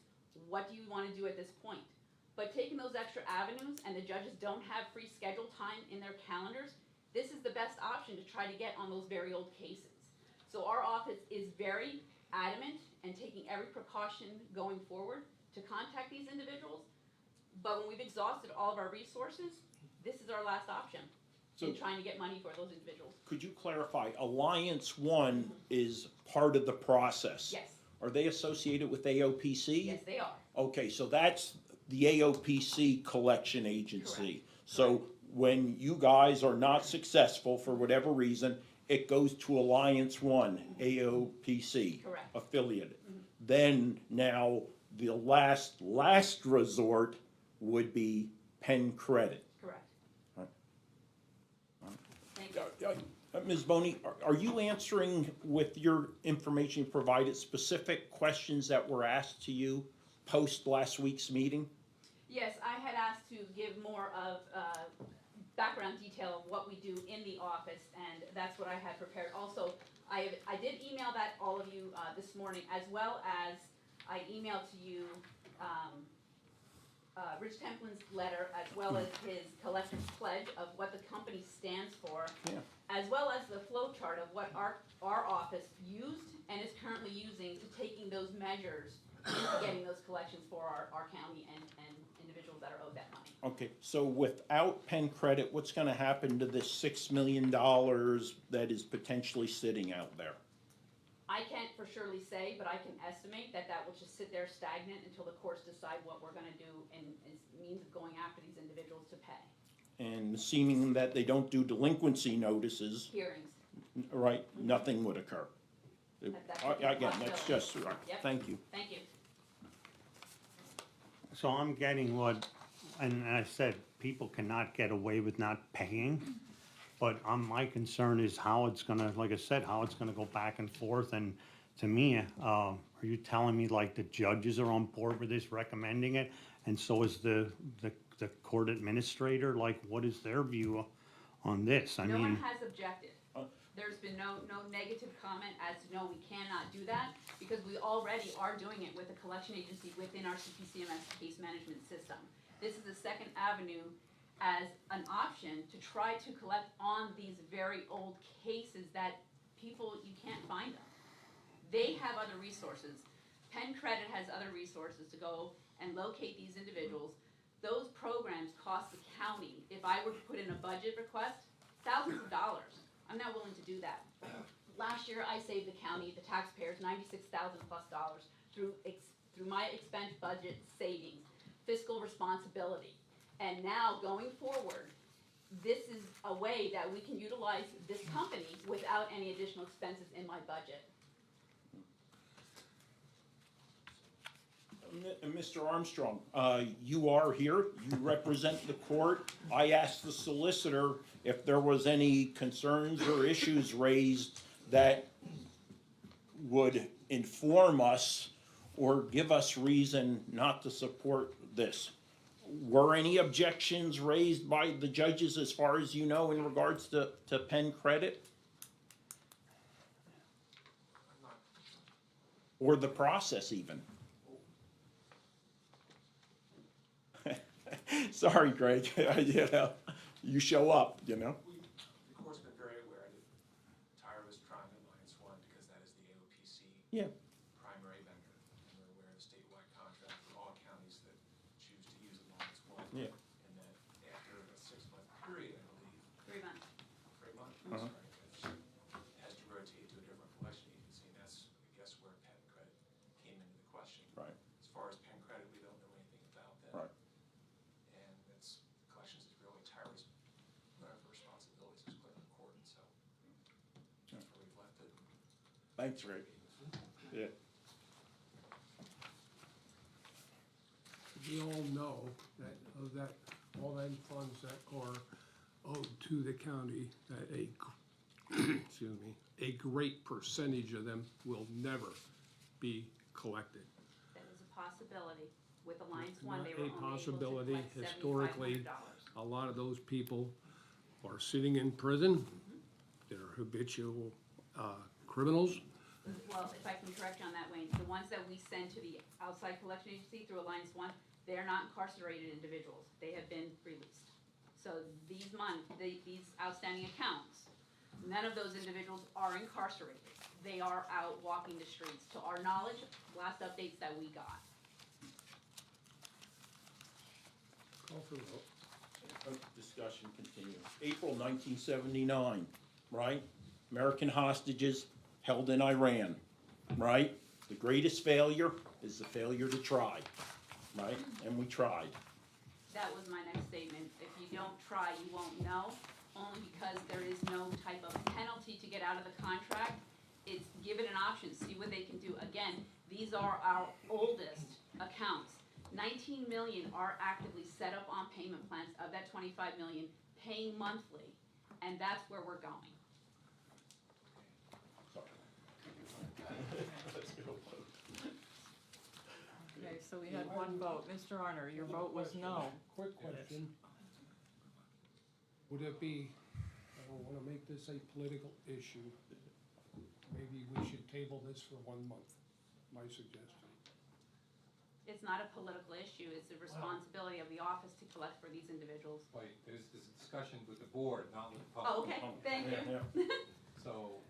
what do you want to do at this point? But taking those extra avenues and the judges don't have free schedule time in their calendars, this is the best option to try to get on those very old cases. So our office is very adamant and taking every precaution going forward to contact these individuals. But when we've exhausted all of our resources, this is our last option in trying to get money for those individuals. Could you clarify, Alliance One is part of the process? Yes. Are they associated with AOPC? Yes, they are. Okay, so that's the AOPC collection agency. Correct. So when you guys are not successful for whatever reason, it goes to Alliance One, AOPC. Correct. Affiliated. Then now the last resort would be Penn Credit. Correct. Right. Thank you. Ms. Boney, are you answering with your information provided specific questions that were asked to you post last week's meeting? Yes, I had asked to give more of background detail of what we do in the office, and that's what I had prepared. Also, I did email that all of you, this morning, as well as I emailed to you, Rich Templin's letter, as well as his collector's pledge of what the company stands for, Yeah. as well as the flow chart of what our office used and is currently using to taking those measures into getting those collections for our county and individuals that are owed that money. Okay, so without Penn Credit, what's gonna happen to this $6 million that is potentially sitting out there? I can't for surely say, but I can estimate that will just sit there stagnant until the courts decide what we're gonna do and as means of going after these individuals to pay. And seeming that they don't do delinquency notices, Hearings. right, nothing would occur. That's a Again, that's possibility. just, right, Yep. thank you. Thank you. So I'm getting what, and I said, people cannot get away with not paying. But my concern is how it's gonna, like I said, how it's gonna go back and forth. And to me, are you telling me like the judges are on board with this, recommending it? And so is the court administrator, like what is their view on this? I No one mean, has objected. There's been no negative comment as to no, we cannot do that, because we already are doing it with a collection agency within our CPCMS case management system. This is a second avenue as an option to try to collect on these very old cases that people, you can't find them. They have other resources. Penn Credit has other resources to go and locate these individuals. Those programs cost the county, if I were to put in a budget request, thousands of dollars. I'm not willing to do that. Last year, I saved the county, the taxpayers, $96,000+ through my expense budget savings, fiscal responsibility. And now, going forward, this is a way that we can utilize this company without any additional expenses in my budget. Mr. Armstrong, you are here, you represent the court. I asked the solicitor if there was any concerns or issues raised that would inform us or give us reason not to support this. Were any objections raised by the judges, as far as you know, in regards to Penn Credit? Or the process even? Sorry, Greg, you know, you show up, you know? The court's been very aware that Tyra was trying Alliance One because that is the AOPC Yeah. primary vendor. And we're aware of the statewide contract for all counties that choose to use Alliance One. Yeah. And that after a 6-month period, I believe, 3 months. 3 months, Uh-huh. sorry, has to rotate to a different collection agency, and that's, I guess, where Penn Credit came into the question. Right. As far as Penn Credit, we don't know anything about that. Right. And it's, collections is really Tyra's, one of her responsibilities as clerk of court, and so that's where we've left it. Thanks, Greg. Yeah. We all know that, all them funds that are owed to the county, that excuse me, a great percentage of them will never be collected. That is a possibility. With Alliance One, they Not were a only able to possibility. collect Historically, $7,500. a lot of those people are sitting in prison. They're habitual criminals. Well, if I can correct you on that, Wayne, the ones that we send to the outside collection agency through Alliance One, they're not incarcerated individuals. They have been released. So these outstanding accounts, none of those individuals are incarcerated. They are out walking the streets. To our knowledge, last updates that we got. Call for the vote. Discussion continues. April 1979, right? American hostages held in Iran, right? The greatest failure is the failure to try, right? And we tried. That was my next statement. If you don't try, you won't know, only because there is no type of penalty to get out of the contract. It's given an option, see what they can do. Again, these are our oldest accounts. 19 million are actively set up on payment plans of that 25 million, paying monthly, and that's where we're going. Okay, so we had one vote. Mr. Arner, your vote was no. Quick question. Would it be, I don't wanna make this a political issue, maybe we should table this for 1 month, my suggestion. It's not a political issue, it's a responsibility of the office to collect for these individuals. Wait, there's this discussion with the board, not with the public. Oh, okay, thank you. So,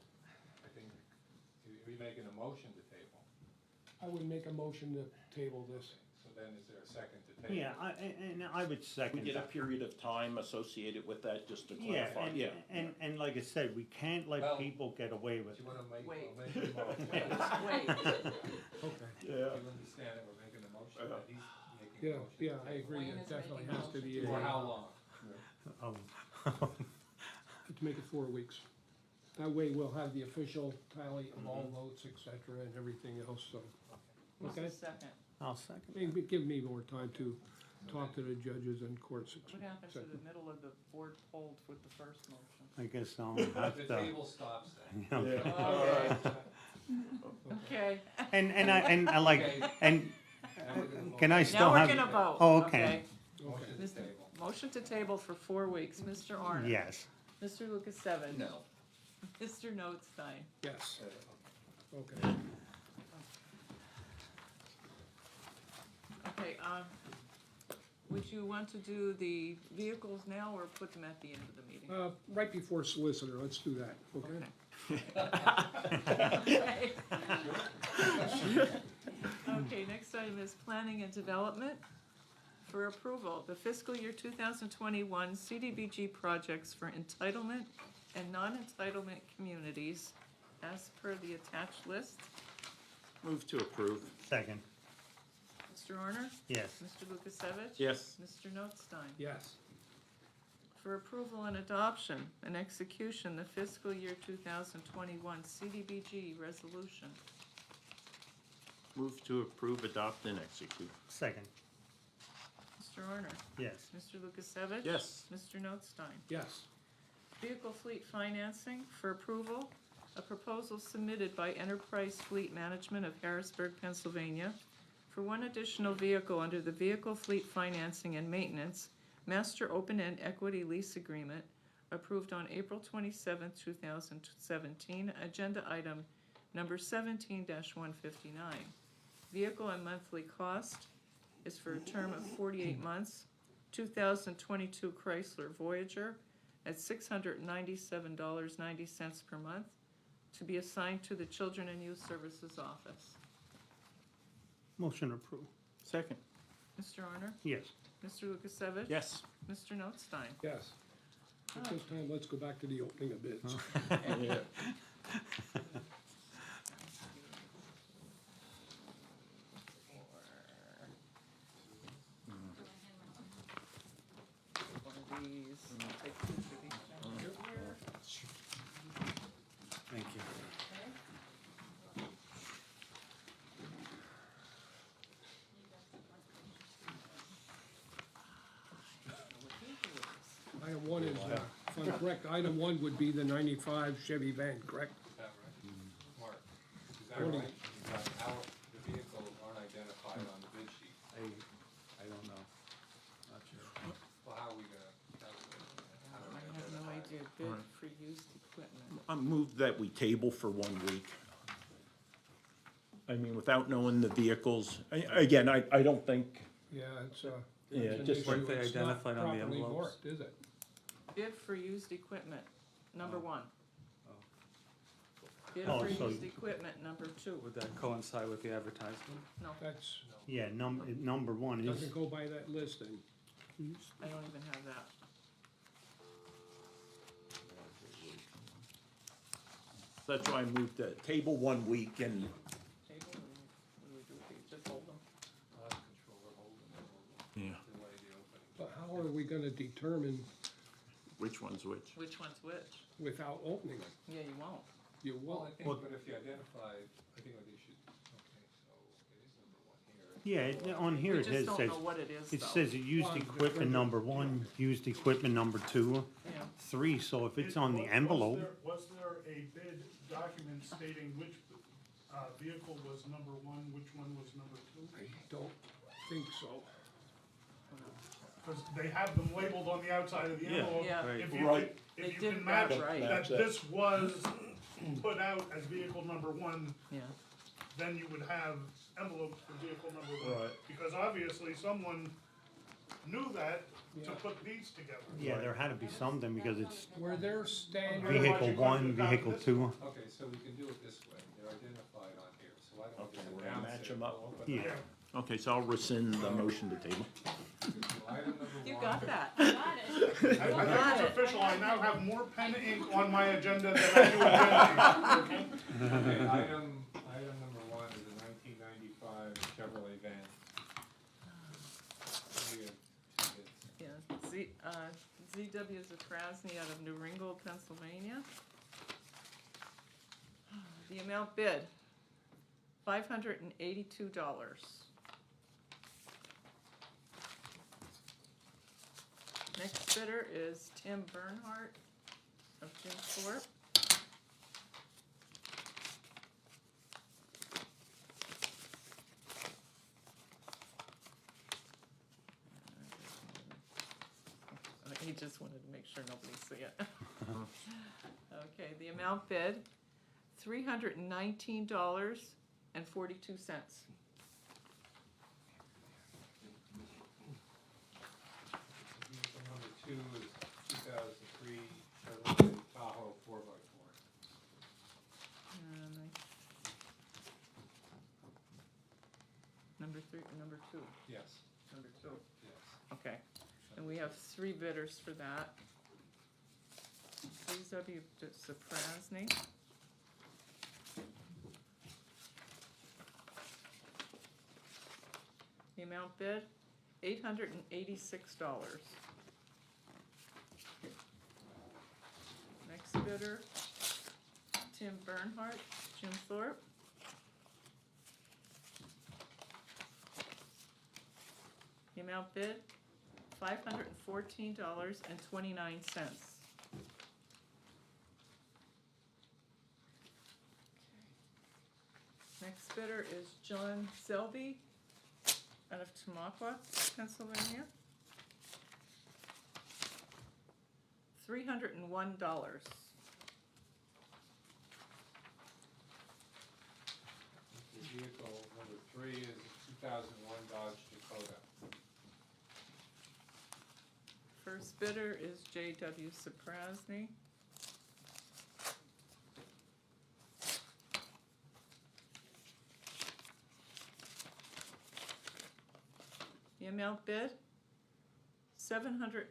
I think, are we making a motion to table? I would make a motion to table this. So then is there a second to table? Yeah, and I would We second get a that. period of time associated with that, just to Yeah, clarify, and like I said, we can't let Well, people get away with Do you it. wanna make, Wait. we'll make a motion? Wait, Okay. Yeah. You understand that we're making a motion, that he's making Yeah, a motion? yeah, to I table. agree, Wayne it is definitely making has to be. For how long? To make it 4 weeks. That way we'll have the official tally of all votes, et cetera, and everything else, so. who's Okay. the second? I'll second. Maybe give me more time to talk to the judges and courts. What happens to the middle of the board hold with the first motion? I guess I'll have The to. table stops then. Yeah. Okay. And I like, Okay. and Now we're gonna vote. can I Now still we're have? gonna vote. Oh, okay. Motion to table. Motion to table for 4 weeks. Mr. Arner? Yes. Mr. Lukasevich? No. Mr. Notstein? Yes. Okay. Okay, would you want to do the vehicles now or put them at the end of the meeting? Right before solicitor, let's do that, okay? Okay. Okay, next item is planning and development. For approval, the fiscal year 2021 CDBG projects for entitlement and non-entitlement communities as per the attached list. Move to approve. Second. Mr. Arner? Yes. Mr. Lukasevich? Yes. Mr. Notstein? Yes. For approval and adoption and execution, the fiscal year 2021 CDBG resolution. Move to approve, adopt, and execute. Second. Mr. Arner? Yes. Mr. Lukasevich? Yes. Mr. Notstein? Yes. Vehicle fleet financing for approval. A proposal submitted by Enterprise Fleet Management of Harrisburg, Pennsylvania for one additional vehicle under the Vehicle Fleet Financing and Maintenance Master Open-End Equity Lease Agreement approved on April 27, 2017, agenda item number 17-159. Vehicle and monthly cost is for a term of 48 months, 2022 Chrysler Voyager at $697.90 per month, to be assigned to the Children and Youth Services Office. Motion approved. Second. Mr. Arner? Yes. Mr. Lukasevich? Yes. Mr. Notstein? Yes. At this time, let's go back to the opening of bids. Yeah. One of these, take two for each one here. Thank you. Item one is, if I'm correct, item one would be the 95 Chevy van, correct? Is that right? Mark, is that Forty. right? Because the vehicles aren't identified on the bid sheet. I don't know. Not sure. Well, how are we gonna calculate that? How do we I have no identify idea, bid for used equipment. I move that we table for 1 week. I mean, without knowing the vehicles, again, I don't think, Yeah, it's, Yeah, it's an just issue. weren't they It's not identified on the properly envelopes? marked, is it? Bid for used equipment, number one. Oh. Bid Oh, for so- used equipment, number two. Would that coincide with the advertisement? No, That's, Yeah, number one is, doesn't go by that list then. I don't even have that. that's why I moved to table 1 week and Table, what do we do with these? Just hold them? Cost controller holding, Yeah. delay the opening. But how are we gonna determine which one's which. Which one's which? without opening it? Yeah, you won't. You Well, won't. I think, but if you identify, I think what you should, okay, so it is number one here. yeah, on here We it just don't says, know what it is, it though. says used One, equipment different. number one, used equipment number two, Yeah. three, so if it's on the envelope, Was there a bid document stating which, vehicle was number one, which one was number two? I don't think so. Because they have them labeled on the outside of the Yeah. envelope. Yeah. Right. If you, Right. They if you did can match that right. that this was put out as vehicle number one, Yeah. then you would have envelopes for vehicle number one. Right. Because obviously someone knew that to Yeah. put these together. Yeah, there had to be something because it's Were there standard? vehicle one, vehicle two. Okay, so we can do it this way, they're identified on here, so why don't we Okay, just we're gonna announce match it? 'em up. We'll open it Yeah. up. Okay, so I'll rescind the motion to table. So item number You one. got that. Got it. I Got think it. it's official, I now have more pen ink on my agenda than I do agenda ink. Okay, item number one is a 1995 Chevrolet van. We have two bids. Yeah, ZW Zaprasny out of New Ringgold, Pennsylvania. The amount bid, $582. Next bidder is Tim Bernhardt of Jim Thorpe. He just wanted to make sure nobody see it. Okay, the amount bid, $319.42. Vehicle number two is 2003 Chevrolet Tahoe 4x4. Number three, number two, Yes, number two. yes. Okay, and we have three bidders for that. ZW Zaprasny. The amount bid, $886. Next bidder, Tim Bernhardt, Jim Thorpe. The amount bid, $514.29. Next bidder is John Selby out of Tamaqua, Pennsylvania. $301. Vehicle number three is a 2001 Dodge Dakota. First bidder is J.W. Zaprasny. The amount bid, $728.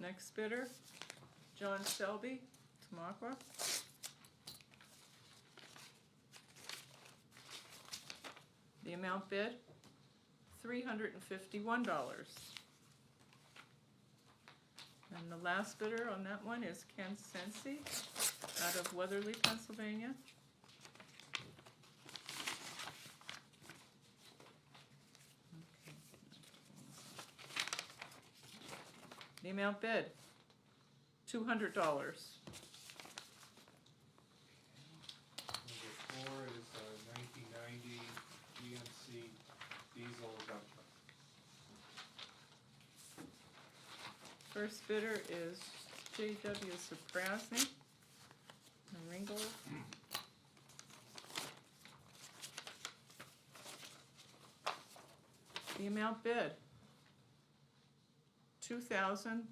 Next bidder, John Selby, Tamaqua. The amount bid, $351. And the last bidder on that one is Ken Sensi out of Weatherly, Pennsylvania. The amount bid, $200. Number four is a 1990 GMC diesel dump truck. First bidder is J.W. Zaprasny, Ringgold. The amount bid, $2,046.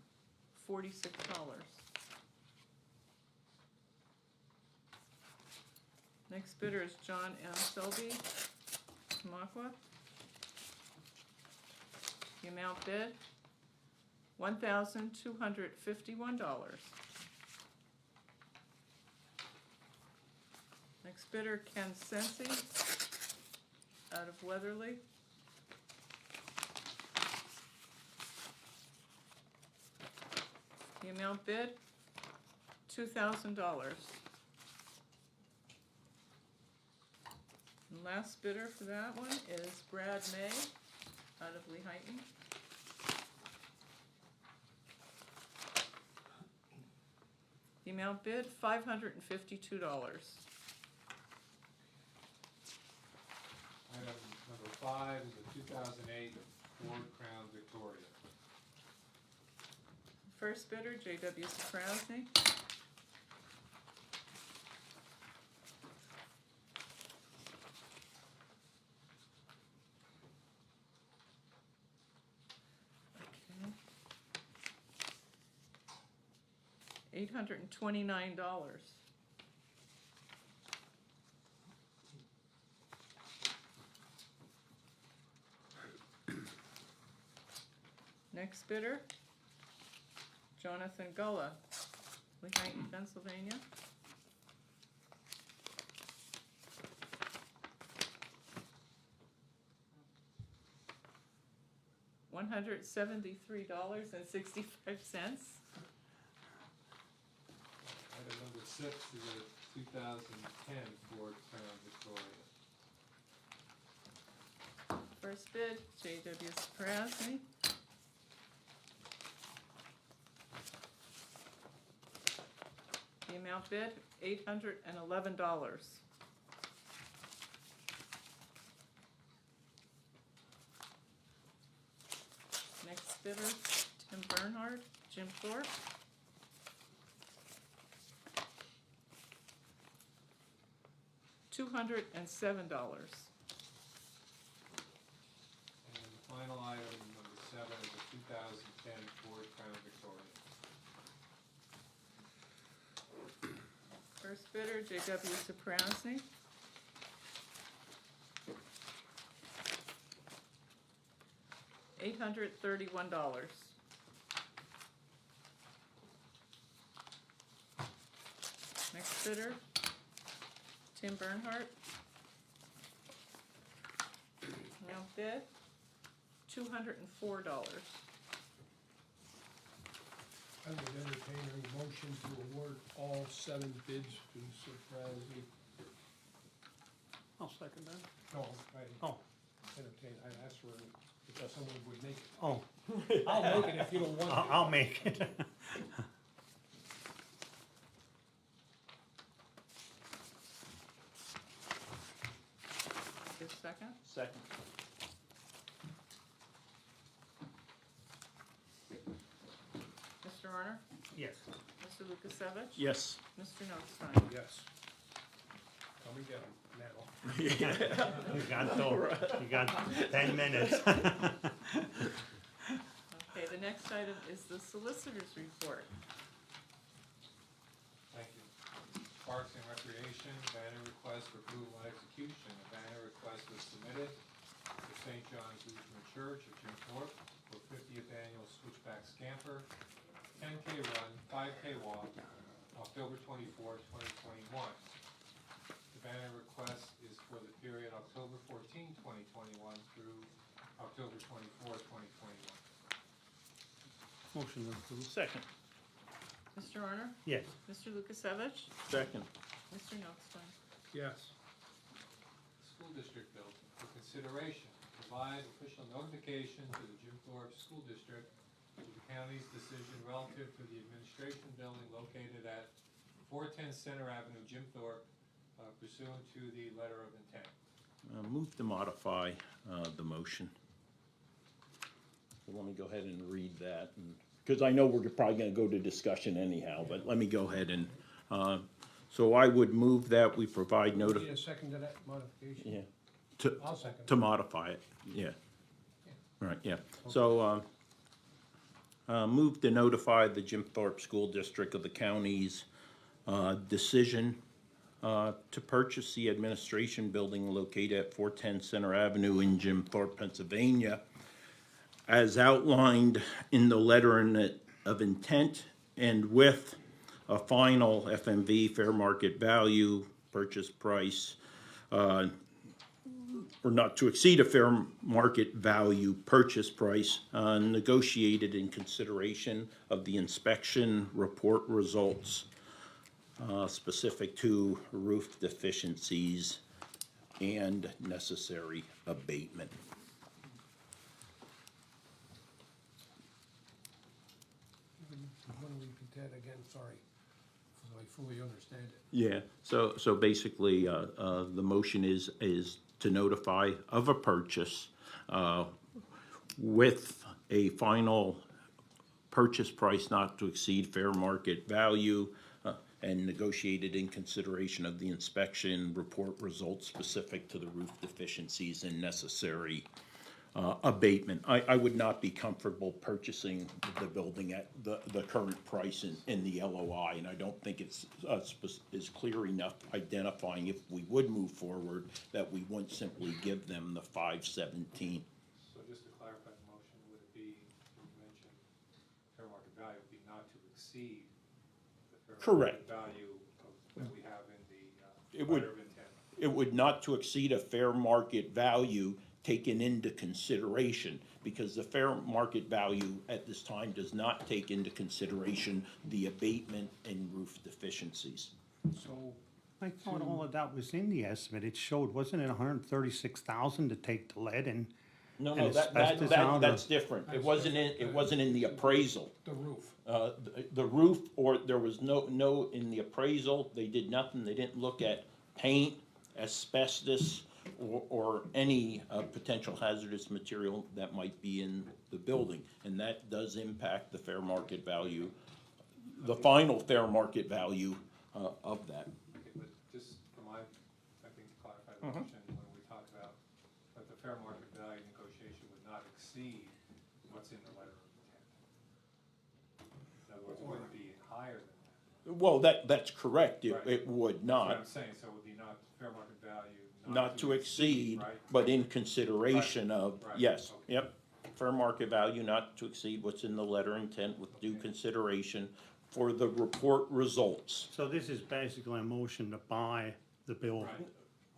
Next bidder is John M. Selby, Tamaqua. The amount bid, $1,251. Next bidder, Ken Sensi, out of Weatherly. The amount bid, $2,000. And last bidder for that one is Brad May, out of Lehighton. The amount bid, $552. Item number five is a 2008 Ford Crown Victoria. First bidder, J.W. Saprowsny. $829. Next bidder, Jonathan Gulla, Lehighton, Pennsylvania. $173.65. Item number 6 is a 2010 Ford Crown Victoria. First bid, J.W. Saprowsny. The amount bid, $811. Next bidder, Tim Bernhard, Jim Thorpe. $207. And the final item, number 7, is a 2010 Ford Crown Victoria. First bidder, J.W. Saprowsny. $831. Next bidder, Tim Bernhardt. Amount bid, $204. I would entertain a motion to award all 7 bids to Saprowsny. I'll second that. No, I Oh. entertain, I asked for, if someone would make it. Oh. I'll make it if you don't want to. I'll make it. Your second? Second. Mr. Arner? Yes. Mr. Lukasevich? Yes. Mr. Notstein? Yes. Come and get them now. You got 10 minutes. Okay, the next item is the solicitor's report. Thank you. Parks and Recreation, banner request for approval and execution. A banner request was submitted to St. John's Lutheran Church of Jim Thorpe for 50th Annual Switchback Scamper, 10K Run, 5K Walk, October 24, 2021. The banner request is for the period October 14, 2021 through October 24, 2021. Motion approved. Second. Mr. Arner? Yes. Mr. Lukasevich? Second. Mr. Notstein? Yes. School district building for consideration, provide official notification to the Jim Thorpe School District of the county's decision relative to the administration building located at 410 Center Avenue, Jim Thorpe, pursuant to the letter of intent. Move to modify the motion. So let me go ahead and read that, because I know we're probably going to go to discussion anyhow, but let me go ahead and, so I would move that we provide Need a second to that modification? Yeah. I'll second. To modify it, yeah. Right, yeah. So, move to notify the Jim Thorpe School District of the county's decision to purchase the administration building located at 410 Center Avenue in Jim Thorpe, Pennsylvania, as outlined in the letter of intent and with a final FMV, fair market value, purchase price, or not to exceed a fair market value purchase price, negotiated in consideration of the inspection report results specific to roof deficiencies and necessary abatement. Want to repeat that again, sorry, so I fully understand it. Yeah, so basically, the motion is to notify of a purchase with a final purchase price not to exceed fair market value, and negotiated in consideration of the inspection report results specific to the roof deficiencies and necessary abatement. I would not be comfortable purchasing the building at the current price in the LOI, and I don't think it's is clear enough identifying if we would move forward that we wouldn't simply give them the 517. So just to clarify the motion, would it be, you mentioned fair market value would be not to exceed the fair Correct. market value that we have in the It would- letter of intent? It would not to exceed a fair market value taken into consideration, because the fair market value at this time does not take into consideration the abatement and roof deficiencies. So I thought all of that was in the estimate. It showed, wasn't it 136,000 to take the lead and No, and no, asbestos out, or- that's different. It wasn't in the appraisal. The roof. The roof, or there was no, in the appraisal, they did nothing. They didn't look at paint, asbestos, or any potential hazardous material that might be in the building. And that does impact the fair market value, the final fair market value of that. Okay, but just for my, I think to clarify the motion, when we talk about that the fair market value negotiation would not exceed what's in the letter of intent. In other words, it wouldn't be higher than that. Well, that's correct. Right. It would That's not. what I'm saying, so it would be not fair market value. Not to exceed, right? but in consideration of, Right. yes, Okay. yep. Fair market value not to exceed what's in the letter intent with due consideration for the report results. So this is basically a motion to buy the building? Right.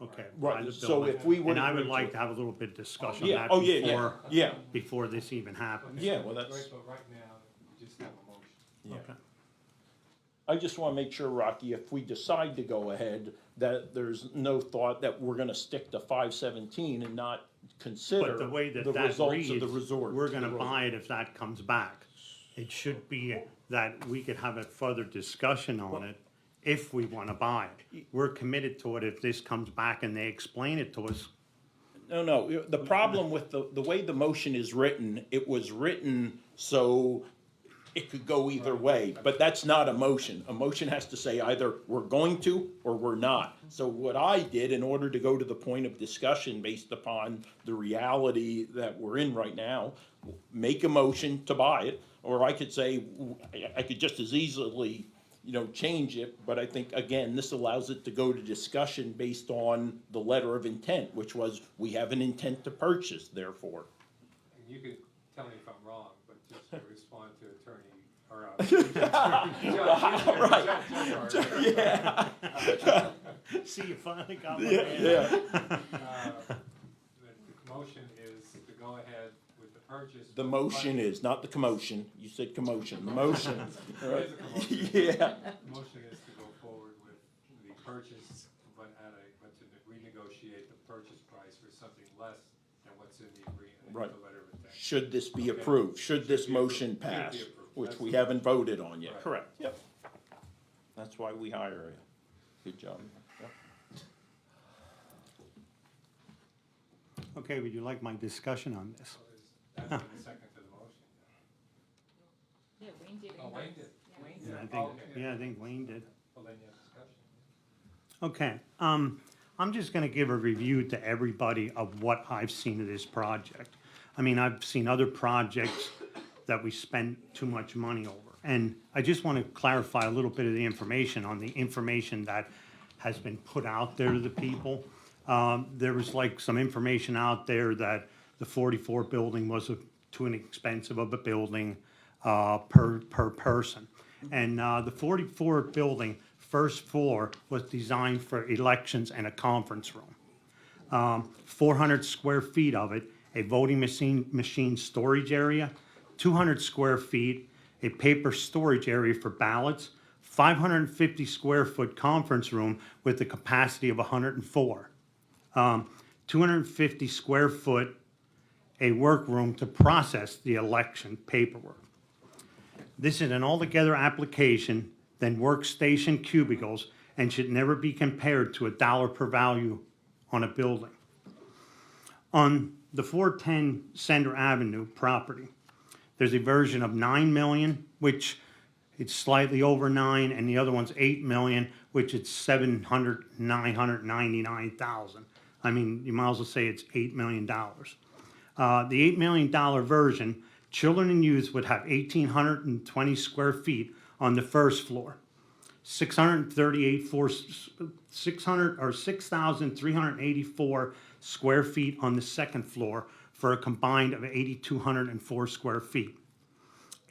Okay. Right, buy the so building. if we would And I would agree like to- to have a little bit of discussion Yeah, on oh, that yeah, before, yeah. before this even happens. Yeah, well, that's, Right, but right now, you just have a motion. yeah. Okay. I just wanna make sure, Rocky, if we decide to go ahead, that there's no thought that we're gonna stick to 517 and not consider But the way the that that results reads, of the resort. we're gonna buy it if that comes back. It should be that we could have a further discussion on it if we wanna buy it. We're committed to it if this comes back and they explain it to us. No, the problem with the way the motion is written, it was written so it could go either way, but that's not a motion. A motion has to say either we're going to or we're not. So what I did in order to go to the point of discussion based upon the reality that we're in right now, make a motion to buy it, or I could say, I could just as easily, change it, but I think, again, this allows it to go to discussion based on the letter of intent, which was, we have an intent to purchase, therefore. And you can tell me if I'm wrong, but just to respond to attorney, or, Yeah. See, you finally got one. Yeah. The motion is to go ahead with the purchase. The motion is, not the commotion, you said commotion, the motion. There is a commotion. Yeah. The motion is to go forward with the purchase, but to renegotiate the purchase price for something less than what's in the agreement, Right. the letter of intent. Should this be Okay. approved, should this Should be motion approved. Should pass, be approved. which That's we the- haven't voted on yet. Right. Correct, yep. That's why we hire you. Good job. Yep. Okay, would you like my discussion on this? So that's been the second to the motion. Yeah, Wayne did. Oh, Wayne did. Wayne Yeah, did. I think Wayne did. Well, then you have discussion. Okay, I'm just gonna give a review to everybody of what I've seen of this project. I mean, I've seen other projects that we spend too much money over. And I just wanna clarify a little bit of the information on the information that has been put out there to the people. There was like some information out there that the 44 building was too inexpensive of a building, per person. And, the 44 building, first floor was designed for elections and a conference room. 400 square feet of it, a voting machine storage area, 200 square feet, a paper storage area for ballots, 550 square foot conference room with a capacity of 104. 250 square foot, a workroom to process the election paperwork. This is an altogether application than workstation cubicles and should never be compared to $1 per value on a building. On the 410 Center Avenue property, There's a version of 9 million, which it's slightly over 9, and the other one's 8 million, which it's 999,000. I mean, you might as well say it's $8 million. The $8 million version, children and youth would have 1,820 square feet on the first floor, 6,384 square feet on the second floor, for a combined of 8,204 square feet.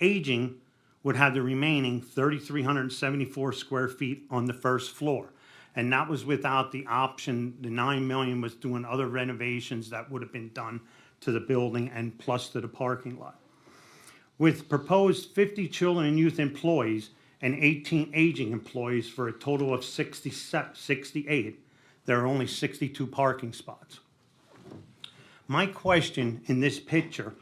Aging would have the remaining 3,374 square feet on the first floor. And that was without the option, the 9 million was doing other renovations that would have been done to the building and plus to the parking lot. With proposed 50 children and youth employees and 18 aging employees for a total of 68, there are only 62 parking spots. My question in this picture,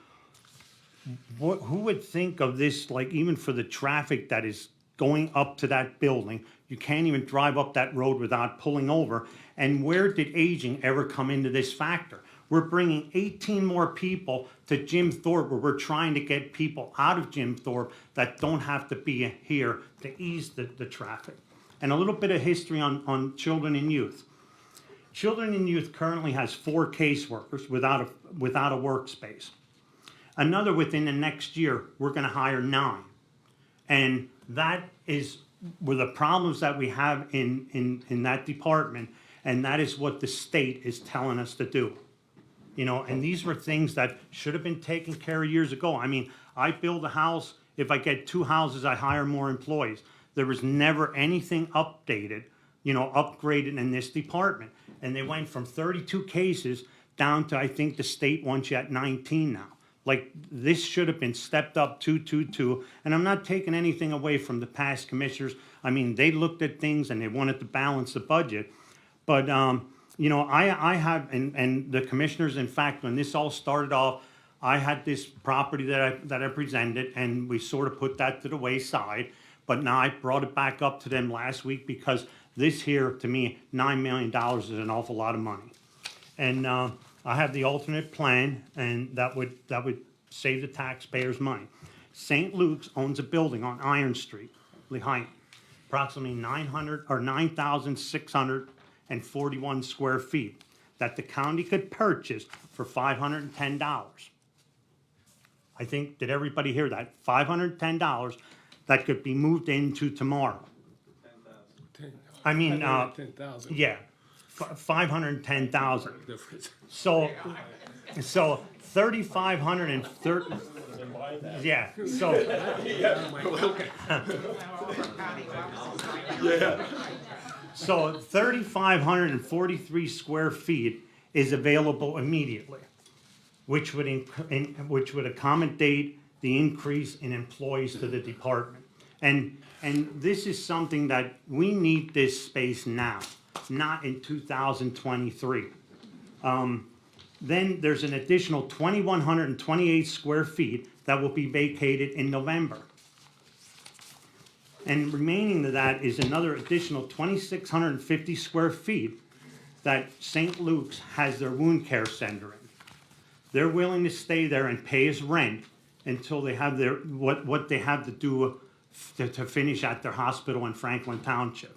who would think of this, like even for the traffic that is going up to that building, you can't even drive up that road without pulling over, and where did aging ever come into this factor? We're bringing 18 more people to Jim Thorpe, where we're trying to get people out of Jim Thorpe that don't have to be here to ease the traffic. And a little bit of history on children and youth. Children and Youth currently has 4 caseworkers without a workspace. Another within the next year, we're going to hire 9. And that is with the problems that we have in that department, and that is what the state is telling us to do. You know, and these were things that should have been taken care of years ago. I mean, I build a house, if I get 2 houses, I hire more employees. There was never anything updated, you know, upgraded in this department. And they went from 32 cases down to, I think the state wants you at 19 now. Like, this should have been stepped up to. And I'm not taking anything away from the past commissioners. I mean, they looked at things and they wanted to balance the budget. But, you know, I have, and the commissioners, in fact, when this all started off, I had this property that I presented, and we sort of put that to the wayside. But now I brought it back up to them last week because this here, to me, $9 million is an awful lot of money. And I have the alternate plan, and that would save the taxpayers money. St. Luke's owns a building on Iron Street, Lehigh, approximately 9,641 square feet that the county could purchase for $510. I think, did everybody hear that? $510 that could be moved into tomorrow. I mean, 10,000. yeah, 510,000. Difference. So 3,530. Yeah. So. So 3,543 square feet is available immediately, which would accommodate the increase in employees to the department. And this is something that we need this space now, not in 2023. Then there's an additional 2,128 square feet that will be vacated in November. And remaining to that is another additional 2,650 square feet that St. Luke's has their wound care center in. They're willing to stay there and pay us rent until they have their what they have to do to finish at their hospital in Franklin Township.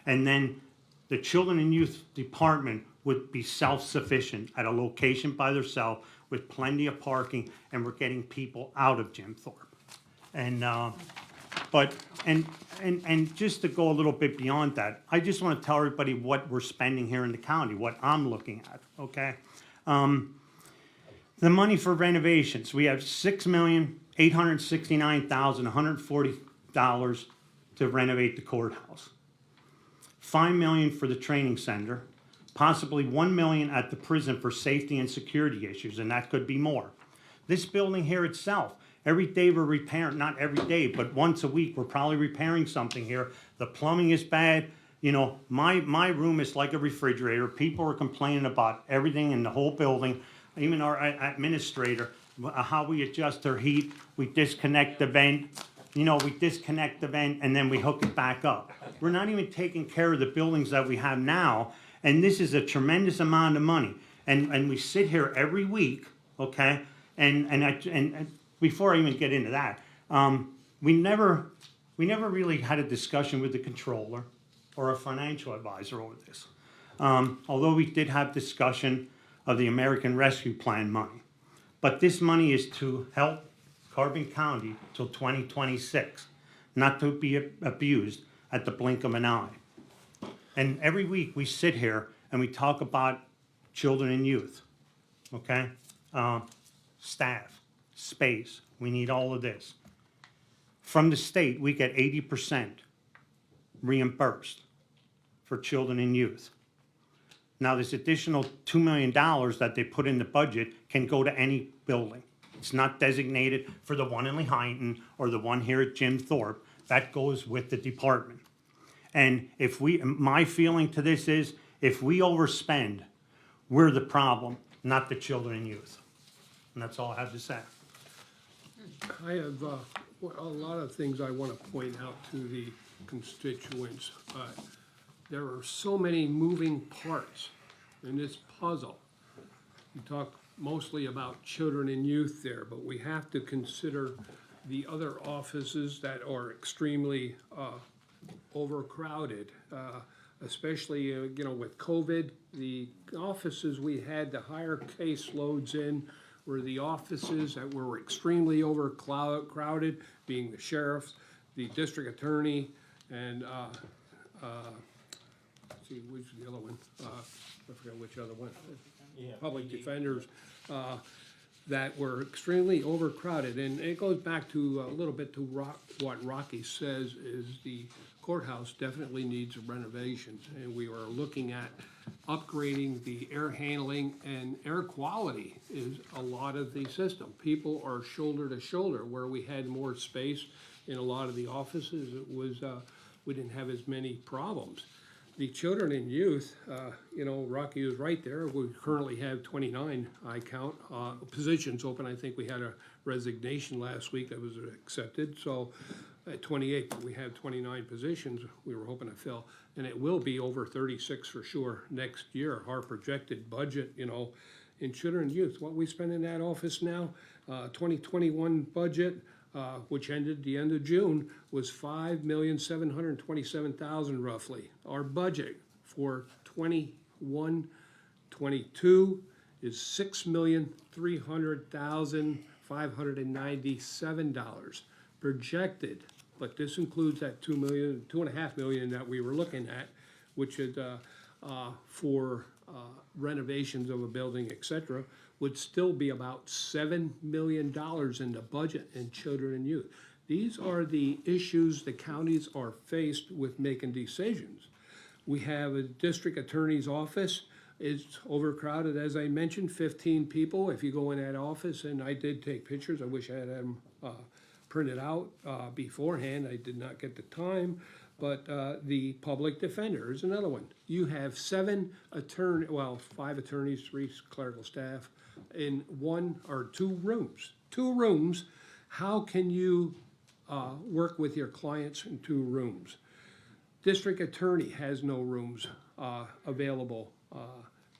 And then the Children and Youth Department would be self-sufficient at a location by themselves with plenty of parking, and we're getting people out of Jim Thorpe. And and just to go a little bit beyond that, I just want to tell everybody what we're spending here in the county, what I'm looking at, okay? The money for renovations, we have $6,869,140 to renovate the courthouse. $5 million for the training center, possibly $1 million at the prison for safety and security issues, and that could be more. This building here itself, every day we're repairing, not every day, but once a week, we're probably repairing something here. The plumbing is bad. You know, my room is like a refrigerator. People are complaining about everything in the whole building. Even our administrator, how we adjust our heat, we disconnect the vent, and then we hook it back up. We're not even taking care of the buildings that we have now, and this is a tremendous amount of money. And we sit here every week, okay, and before I even get into that, we never really had a discussion with the controller or a financial advisor over this. Although we did have discussion of the American Rescue Plan money. But this money is to help Carbon County till 2026, not to be abused at the blink of an eye. And every week we sit here and we talk about children and youth, okay? Staff, space, we need all of this. From the state, we get 80% reimbursed for children and youth. Now, this additional $2 million that they put in the budget can go to any building. It's not designated for the one in Lehighton or the one here at Jim Thorpe. That goes with the department. And my feeling to this is, if we overspend, we're the problem, not the children and youth. And that's all I have to say. I have a lot of things I want to point out to the constituents. There are so many moving parts in this puzzle. You talk mostly about children and youth there, but we have to consider the other offices that are extremely overcrowded, especially with COVID. The offices we had the higher caseloads in were the offices that were extremely overcrowded, being the sheriff, the district attorney, and see, which is the other one? I forgot which other one. Public defenders, that were extremely overcrowded. And it goes back to a little bit to what Rocky says is the courthouse definitely needs renovations. And we are looking at upgrading the air handling, and air quality is a lot of the system. People are shoulder to shoulder. Where we had more space in a lot of the offices, it was, we didn't have as many problems. The children and youth, Rocky was right there. We currently have 29, I count, positions open. I think we had a resignation last week that was accepted. So at 28, but we have 29 positions we were hoping to fill. And it will be over 36 for sure next year. Our projected budget, in children and youth, what we spend in that office now, 2021 budget, which ended the end of June, was $5,727,000 roughly. Our budget for 21-22 is $6,300,597 projected. But this includes that $2.5 million that we were looking at, which is for renovations of a building, etc., would still be about $7 million in the budget in children and youth. These are the issues the counties are faced with making decisions. We have a district attorney's office. It's overcrowded, as I mentioned, 15 people. If you go in that office, and I did take pictures, I wish I had them printed out beforehand. I did not get the time. But the public defender is another one. You have 5 attorneys, 3 clerical staff in 1 or 2 rooms. 2 rooms. How can you work with your clients in 2 rooms? District attorney has no rooms available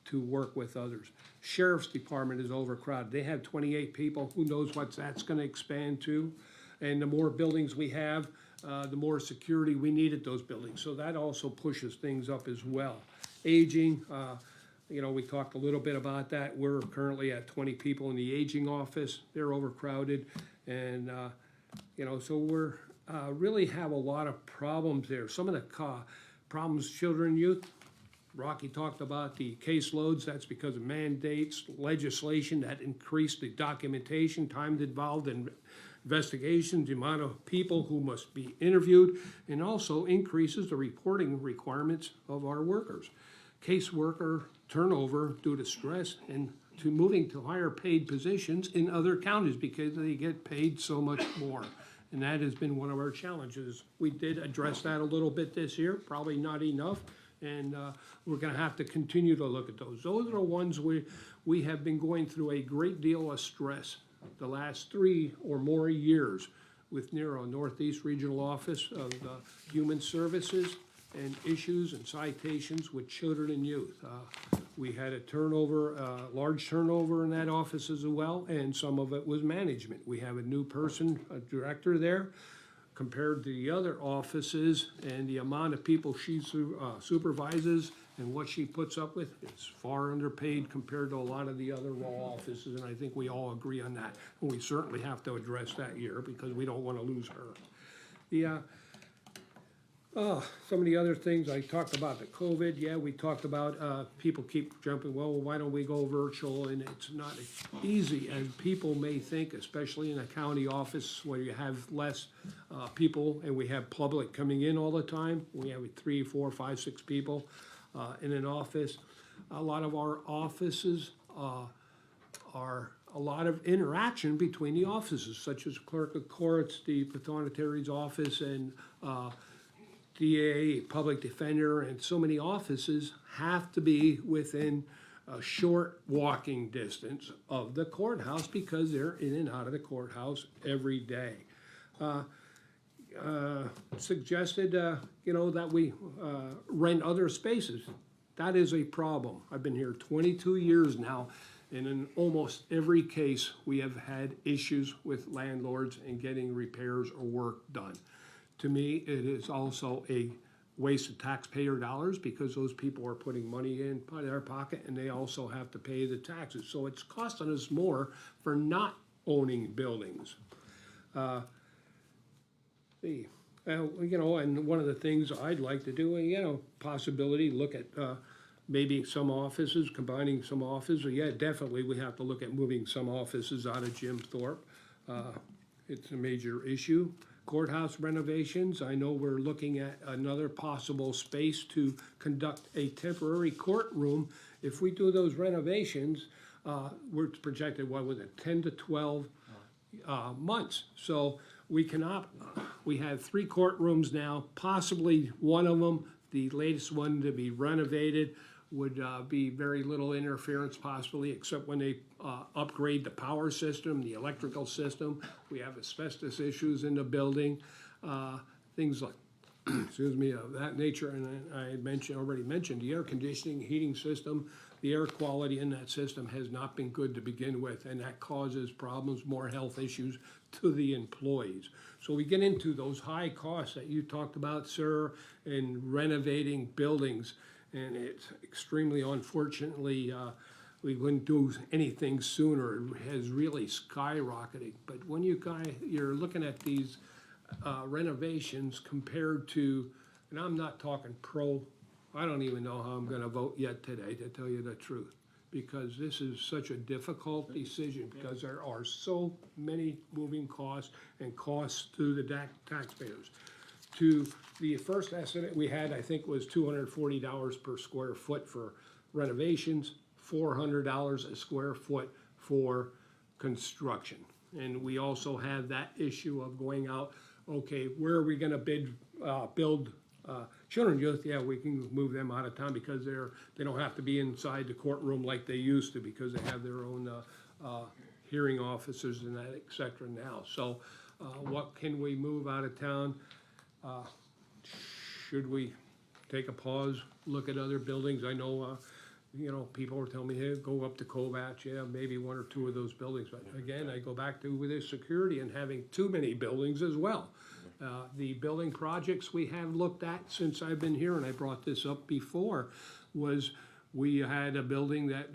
to work with others. Sheriff's department is overcrowded. They have 28 people. Who knows what that's going to expand to? And the more buildings we have, the more security we need at those buildings. So that also pushes things up as well. Aging, we talked a little bit about that. We're currently at 20 people in the aging office. They're overcrowded. And, so we're really have a lot of problems there. Some of the problems, children and youth, Rocky talked about the caseloads. That's because of mandates, legislation that increased the documentation, time involved in investigations, the amount of people who must be interviewed, and also increases the reporting requirements of our workers. Caseworker turnover due to stress and to moving to higher paid positions in other counties because they get paid so much more. And that has been one of our challenges. We did address that a little bit this year, probably not enough, and we're gonna have to continue to look at those. Those are the ones we have been going through a great deal of stress the last 3 or more years with NERO, Northeast Regional Office of Human Services, and issues and citations with children and youth. We had a turnover, large turnover in that office as well, and some of it was management. We have a new person, a director there, compared to the other offices, and the amount of people she supervises and what she puts up with, it's far underpaid compared to a lot of the other law offices, and I think we all agree on that. And we certainly have to address that here, because we don't wanna lose her. Some of the other things, I talked about the COVID, yeah, we talked about, people keep jumping, well, why don't we go virtual? And it's not easy, and people may think, especially in a county office where you have less, people, and we have public coming in all the time, we have 3, 4, 5, 6 people, in an office. A lot of our offices, are a lot of interaction between the offices, such as clerk of courts, the pathonetary's office, and, DA, public defender, and so many offices have to be within a short walking distance of the courthouse because they're in and out of the courthouse every day. Suggested, that we rent other spaces. That is a problem. I've been here 22 years now, and in almost every case, we have had issues with landlords in getting repairs or work done. To me, it is also a waste of taxpayer dollars because those people are putting money in their pocket and they also have to pay the taxes. So it's costing us more for not owning buildings. And one of the things I'd like to do, possibility, look at maybe some offices, combining some offices. Yeah, definitely we have to look at moving some offices out of Jim Thorpe. It's a major issue. Courthouse renovations, I know we're looking at another possible space to conduct a temporary courtroom. If we do those renovations, we're projected, 10 to 12 months. So we have 3 courtrooms now, possibly one of them, the latest one to be renovated, would be very little interference possibly, except when they upgrade the power system, the electrical system. We have asbestos issues in the building, things like, of that nature. And I already mentioned the air conditioning, heating system. The air quality in that system has not been good to begin with, and that causes problems, more health issues to the employees. So we get into those high costs that you talked about, sir, in renovating buildings. And it's extremely unfortunately, we wouldn't do anything sooner. It has really skyrocketed. But when you're looking at these renovations compared to, and I'm not talking I don't even know how I'm gonna vote yet today, to tell you the truth. Because this is such a difficult decision, because there are so many moving costs and costs to the taxpayers. To the first estimate we had, I think, was $240 per square foot for renovations, $400 a square foot for construction. And we also have that issue of going out, okay, where are we gonna build children's youth? Yeah, we can move them out of town because they don't have to be inside the courtroom like they used to, because they have their own hearing officers and that, et cetera now. So what can we move out of town? Should we take a pause, look at other buildings? I know, people are telling me, hey, go up to Kovach, yeah, maybe 1 or 2 of those buildings. But again, I go back to with this security and having too many buildings as well. The building projects we have looked at since I've been here, and I brought this up before, was we had a building that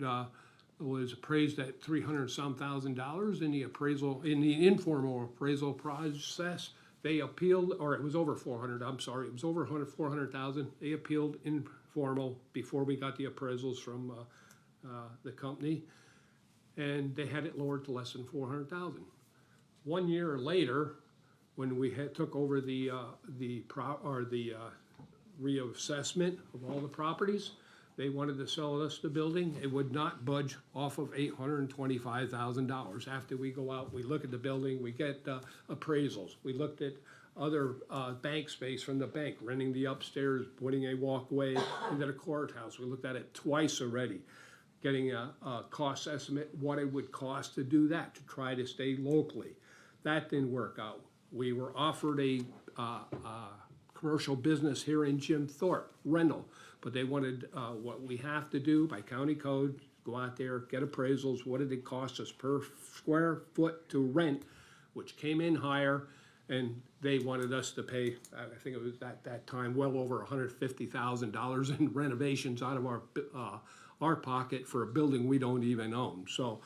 was appraised at $300-some thousand in the informal appraisal process. They appealed, or it was over 400, I'm sorry, it was over 400,000. They appealed informal before we got the appraisals from the company, and they had it lowered to less than 400,000. 1 year later, when we took over the reassessment of all the properties, they wanted to sell us the building. It would not budge off of $825,000. After we go out, we look at the building, we get appraisals. We looked at other bank space from the bank, renting the upstairs, putting a walkway into the courthouse. We looked at it twice already, getting a cost estimate, what it would cost to do that, to try to stay locally. That didn't work out. We were offered a commercial business here in Jim Thorpe, rental. But they wanted, what we have to do by county code, go out there, get appraisals, what did it cost us per square foot to rent, which came in higher, and they wanted us to pay, I think it was at that time, well over $150,000 in renovations out of our pocket for a building we don't even own. So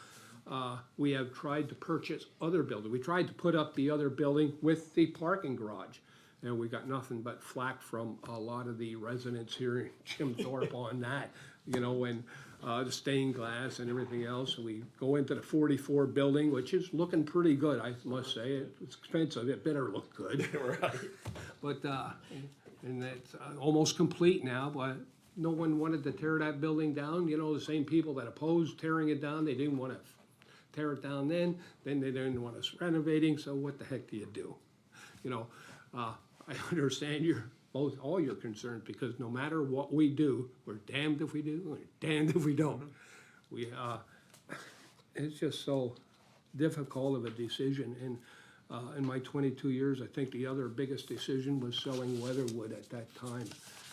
we have tried to purchase other buildings. We tried to put up the other building with the parking garage, and we got nothing but flack from a lot of the residents here in Jim Thorpe on that, you know, and the stained glass and everything else. We go into the 44 building, which is looking pretty good, I must say. It's expensive, it better look good. Right. But, and it's almost complete now, but no one wanted to tear that building down. You know, the same people that opposed tearing it down, they didn't want to tear it down then they didn't want us renovating, so what the heck do you do? You know, I understand all your concerns, because no matter what we do, we're damned if we do, we're damned if we don't. It's just so difficult of a decision, and in my 22 years, I think the other biggest decision was selling Weatherwood at that time.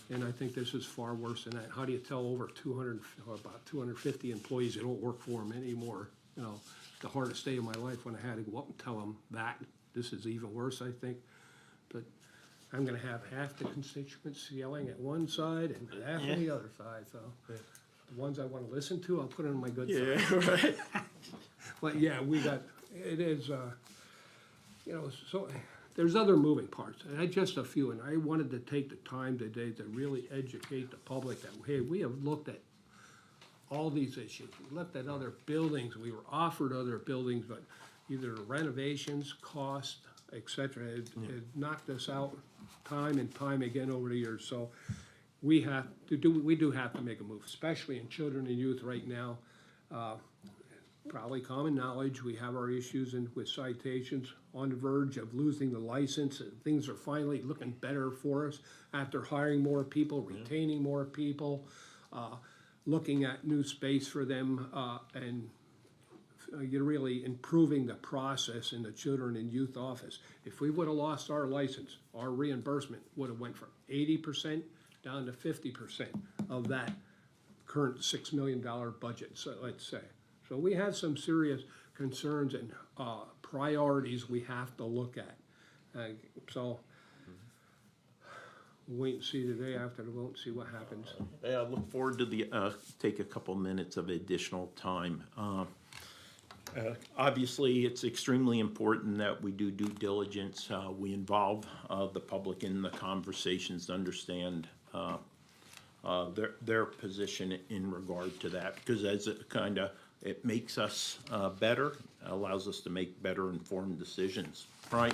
And I think this is far worse than that. How do you tell over 200, or about 250 employees that don't work for them anymore? You know, the hardest day of my life when I had to go up and tell them that. This is even worse, I think. But I'm gonna have half the constituents yelling at one side and half on the other side, so. The ones I wanna listen to, I'll put on my good side. Yeah, right. But yeah, it is, you know, so, there's other moving parts, and just a few, and I wanted to take the time today to really educate the public that, hey, we have looked at all these issues. We looked at other buildings, we were offered other buildings, but either renovations, cost, et cetera, it knocked us out time and time again over the years. So we do have to make a move, especially in children and youth right now. Probably common knowledge, we have our issues with citations, on the verge of losing the license. Things are finally looking better for us after hiring more people, retaining more people, looking at new space for them, and you're really improving the process in the children and youth office. If we would have lost our license, our reimbursement would have went from 80% down to 50% of that current $6 million budget, so let's say. So we have some serious concerns and priorities we have to look at. So we'll wait and see the day after the vote and see what happens. I look forward to take a couple minutes of additional time. Obviously, it's extremely important that we do due diligence. We involve the public in the conversations to understand their position in regard to that, because as it makes us better, allows us to make better informed decisions, right?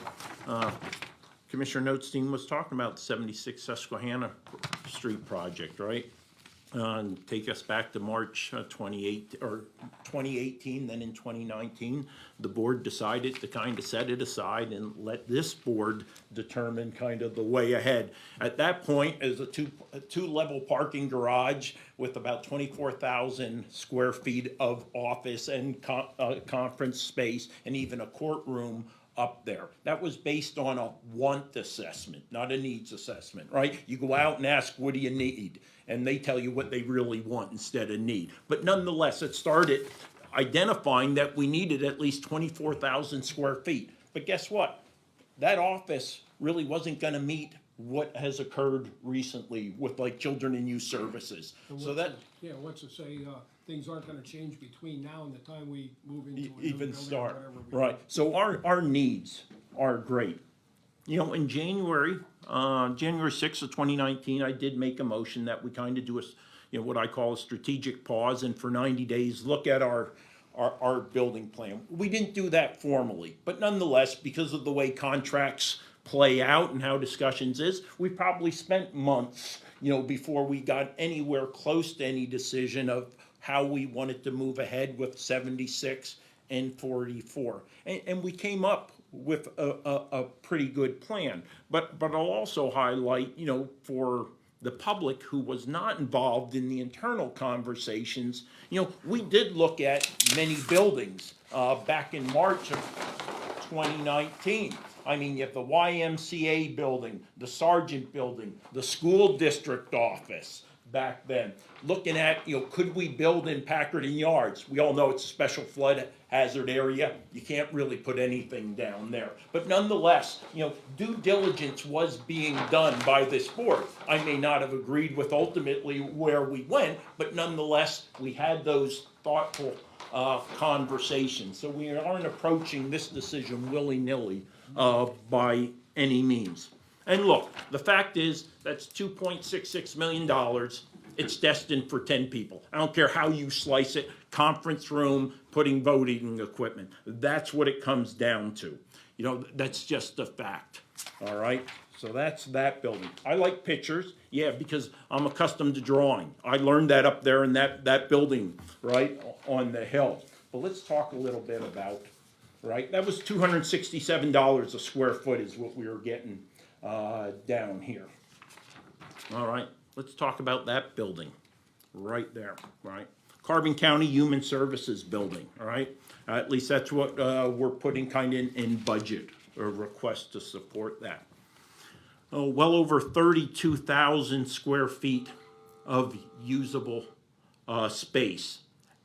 Commissioner Notstein was talking about the 76 Susquehanna Street project, right? Take us back to March 2018, then in 2019, the board decided to kind of set it aside and let this board determine kind of the way ahead. At that point, as a two-level parking garage with about 24,000 square feet of office and conference space, and even a courtroom up there. That was based on a want assessment, not a needs assessment, right? You go out and ask, what do you need? And they tell you what they really want instead of need. But nonetheless, it started identifying that we needed at least 24,000 square feet. But guess what? That office really wasn't gonna meet what has occurred recently with like children and youth services. So that, yeah, what's to say, things aren't gonna change between now and the time we move into a new even building or start, whatever we do. right? So our needs are great. You know, in January 6th of 2019, I did make a motion that we kind of do what I call a strategic pause, and for 90 days, look at our building plan. We didn't do that formally, but nonetheless, because of the way contracts play out and how discussions is, we probably spent months, before we got anywhere close to any decision of how we wanted to move ahead with 76 and 44. And we came up with a pretty good plan. But I'll also highlight, for the public who was not involved in the internal conversations, we did look at many buildings back in March of 2019. I mean, you have the YMCA building, the Sargent building, the school district office, back then. Looking at, could we build in Packard and Yards? We all know it's a special flood hazard area. You can't really put anything down there. But nonetheless, due diligence was being done by this board. I may not have agreed with ultimately where we went, but nonetheless, we had those thoughtful conversations. So we aren't approaching this decision willy-nilly by any means. And look, the fact is, that's $2.66 million. It's destined for 10 people. I don't care how you slice it, conference room, putting voting equipment. That's what it comes down to. That's just a fact, all right? So that's that building. I like pictures, yeah, because I'm accustomed to drawing. I learned that up there in that building, right, on the hill. But let's talk a little bit about, right, that was $267 a square foot is what we were getting down here. All right, let's talk about that building right there, right? Carbon County Human Services Building, all right? At least that's what we're putting kind of in budget, or request to support that. Well over 32,000 square feet of usable space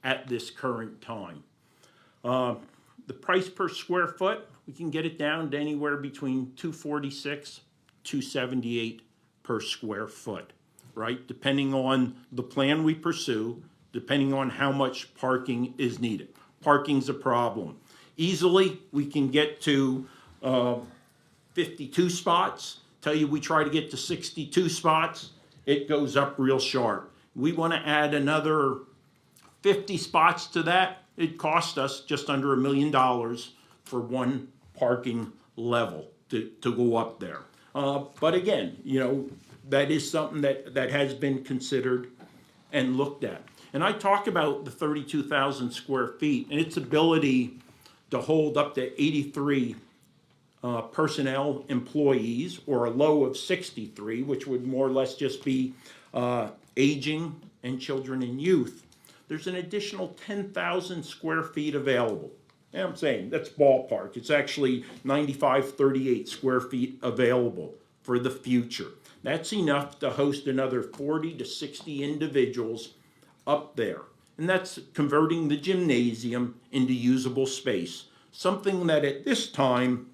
at this current time. The price per square foot, we can get it down to anywhere between $246, $278 per square foot, right? Depending on the plan we pursue, depending on how much parking is needed. Parking's a problem. Easily, we can get to 52 spots. Tell you we try to get to 62 spots, it goes up real sharp. We want to add another 50 spots to that. It cost us just under $1 million for one parking level to go up there. But again, that is something that has been considered and looked at. And I talk about the 32,000 square feet and its ability to hold up to 83 personnel employees, or a low of 63, which would more or less just be aging and children and youth. There's an additional 10,000 square feet available. And I'm saying that's ballpark. It's actually 9538 square feet available for the future. That's enough to host another 40 to 60 individuals up there. And that's converting the gymnasium into usable space, something that at this time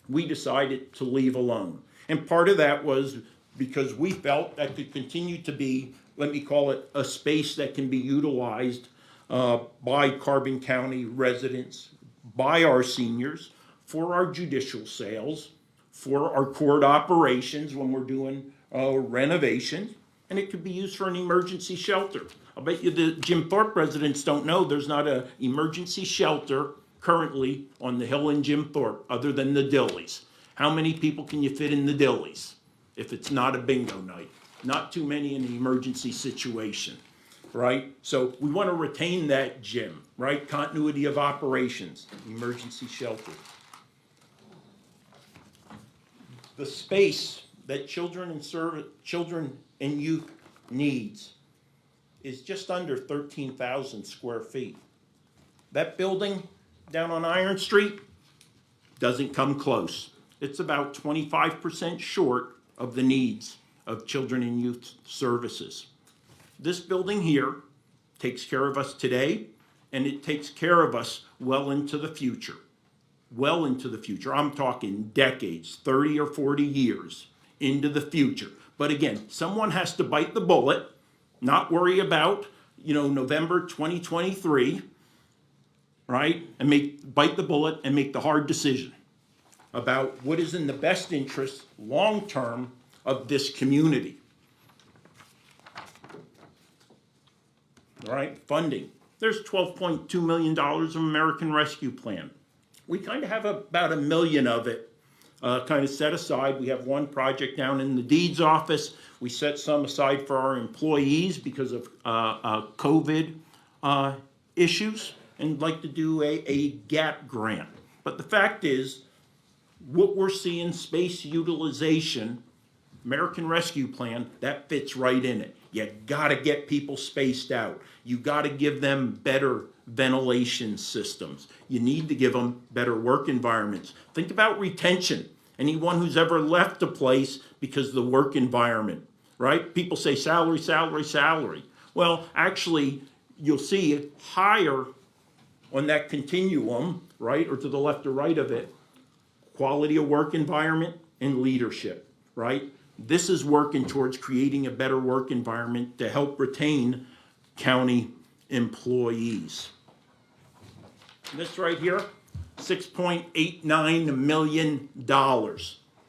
we decided to leave alone. And part of that was because we felt that could continue to be, let me call it, a space that can be utilized by Carbon County residents, by our seniors, for our judicial sales, for our court operations when we're doing renovations, and it could be used for an emergency shelter. I'll bet you the Jim Thorpe residents don't know there's not an emergency shelter currently on the hill in Jim Thorpe other than the Dillies. How many people can you fit in the Dillies if it's not a bingo night? Not too many in an emergency situation, right? So we want to retain that gym, right? Continuity of operations, emergency shelter. The space that children and youth needs is just under 13,000 square feet. That building down on Iron Street doesn't come close. It's about 25% short of the needs of children and youth services. This building here takes care of us today, and it takes care of us well into the future. Well into the future. I'm talking decades, 30 or 40 years into the future. But again, someone has to bite the bullet, not worry about, November 2023, right? And bite the bullet and make the hard decision about what is in the best interest long-term of this community. All right, funding. There's $12.2 million of American Rescue Plan. We kind of have about $1 million of it kind of set aside. We have one project down in the deeds office. We set some aside for our employees because of COVID issues, and like to do a gap grant. But the fact is, what we're seeing, space utilization, American Rescue Plan, that fits right in it. You gotta get people spaced out. You gotta give them better ventilation systems. You need to give them better work environments. Think about retention. Anyone who's ever left a place because of the work environment, right? People say salary, salary, salary. Well, actually, you'll see higher on that continuum, right, or to the left or right of it, quality of work environment and leadership, right? This is working towards creating a better work environment to help retain county employees. This right here, $6.89 million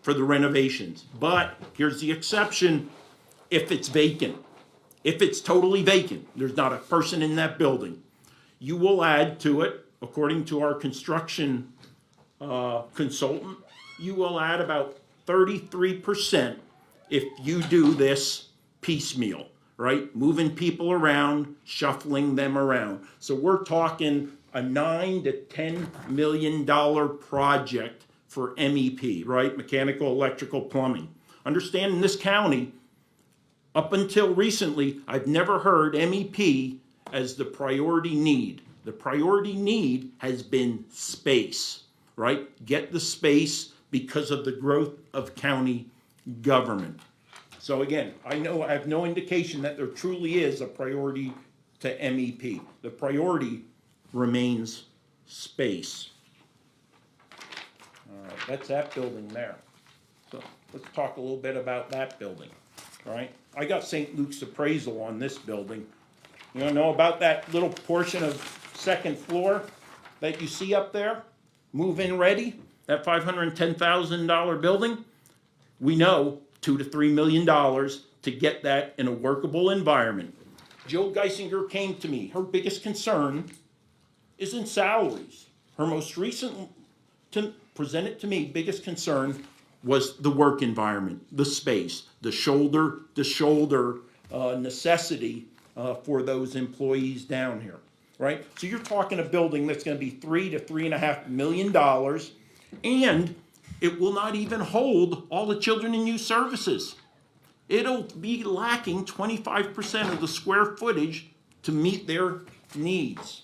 for the renovations. But here's the exception, if it's vacant. If it's totally vacant, there's not a person in that building, you will add to it, according to our construction consultant, you will add about 33% if you do this piecemeal, right? Moving people around, shuffling them around. So we're talking a $9 to $10 million project for MEP, right? Mechanical, electrical, plumbing. Understand in this county, up until recently, I've never heard MEP as the priority need. The priority need has been space, right? Get the space because of the growth of county government. So again, I have no indication that there truly is a priority to MEP. The priority remains space. All right, that's that building there. So let's talk a little bit about that building, all right? I got St. Luke's appraisal on this building. You wanna know about that little portion of second floor that you see up there? Move-in ready, that $510,000 building? We know $2 to $3 million to get that in a workable environment. Jill Geisinger came to me. Her biggest concern isn't salaries. Her most recent, presented to me, biggest concern was the work environment, the space, the shoulder-to-shoulder necessity for those employees down here, right? So you're talking a building that's going to be $3 to $3.5 million, and it will not even hold all the children and youth services. It'll be lacking 25% of the square footage to meet their needs.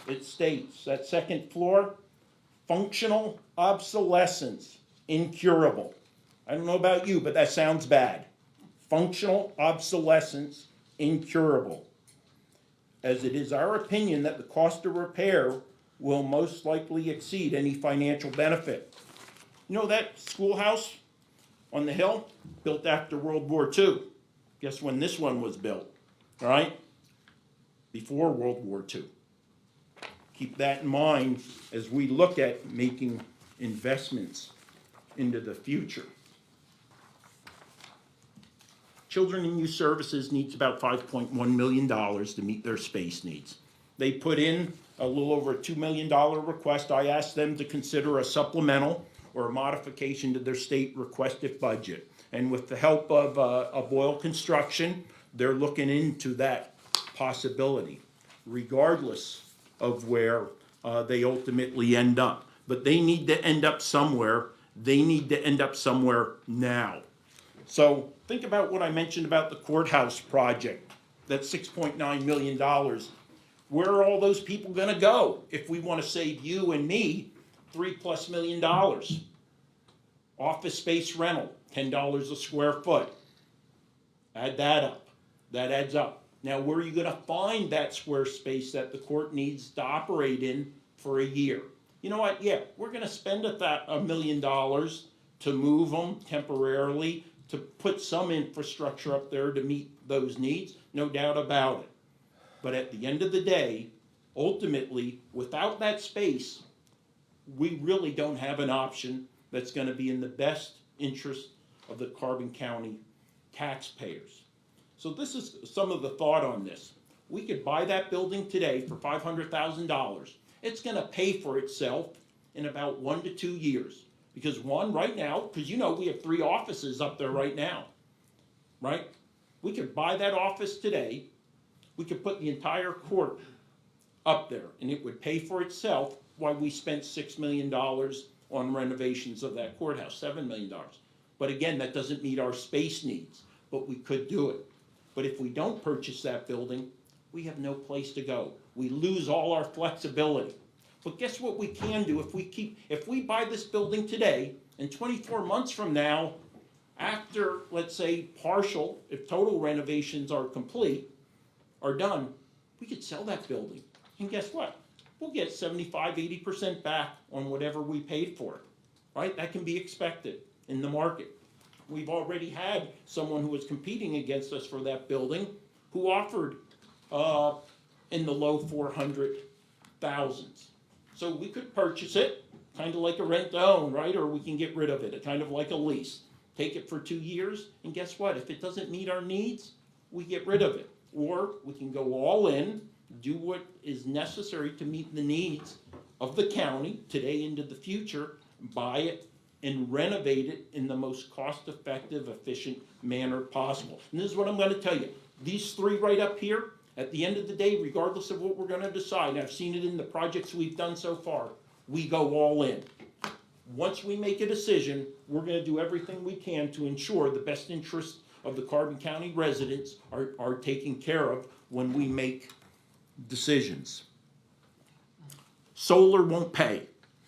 It states that second floor, functional obsolescence, incurable. I don't know about you, but that sounds bad. Functional obsolescence, incurable. As it is our opinion that the cost of repair will most likely exceed any financial benefit. You know that schoolhouse on the hill, built after World War II? Guess when this one was built, all right? Before World War II. Keep that in mind as we look at making investments into the future. Children and Youth Services needs about $5.1 million to meet their space needs. They put in a little over a $2 million request. I asked them to consider a supplemental or a modification to their state requested budget. And with the help of Boyle Construction, they're looking into that possibility, regardless of where they ultimately end up. But they need to end up somewhere. They need to end up somewhere now. So think about what I mentioned about the courthouse project, that $6.9 million. Where are all those people going to go if we want to save you and me $3+ million? Office space rental, $10 a square foot. Add that up. That adds up. Now, where are you going to find that square space that the court needs to operate in for a year? You know what? Yeah, we're going to spend $1 million to move them temporarily, to put some infrastructure up there to meet those needs, no doubt about it. But at the end of the day, ultimately, without that space, we really don't have an option that's going to be in the best interest of the Carbon County taxpayers. So this is some of the thought on this. We could buy that building today for $500,000. It's going to pay for itself in about 1 to 2 years. Because one, right now, because you know we have 3 offices up there right now, right? We could buy that office today. We could put the entire court up there, and it would pay for itself while we spent $6 million on renovations of that courthouse, $7 million. But again, that doesn't meet our space needs, but we could do it. But if we don't purchase that building, we have no place to go. We lose all our flexibility. But guess what we can do if we buy this building today And 24 months from now, after, let's say, partial, if total renovations are complete, are done, we could sell that building. And guess what? We'll get 75, 80% back on whatever we paid for it, right? That can be expected in the market. We've already had someone who was competing against us for that building who offered in the low 400,000s. So we could purchase it, kind of like a rent to own, right? Or we can get rid of it, kind of like a lease. Take it for 2 years, and guess what? If it doesn't meet our needs, we get rid of it. Or we can go all in, do what is necessary to meet the needs of the county today into the future, buy it and renovate it in the most cost-effective, efficient manner possible. And this is what I'm gonna tell you. These three right up here, at the end of the day, regardless of what we're gonna decide, and I've seen it in the projects we've done so far, we go all in. Once we make a decision, we're gonna do everything we can to ensure the best interests of the Carbon County residents are taken care of when we make decisions. Solar won't pay.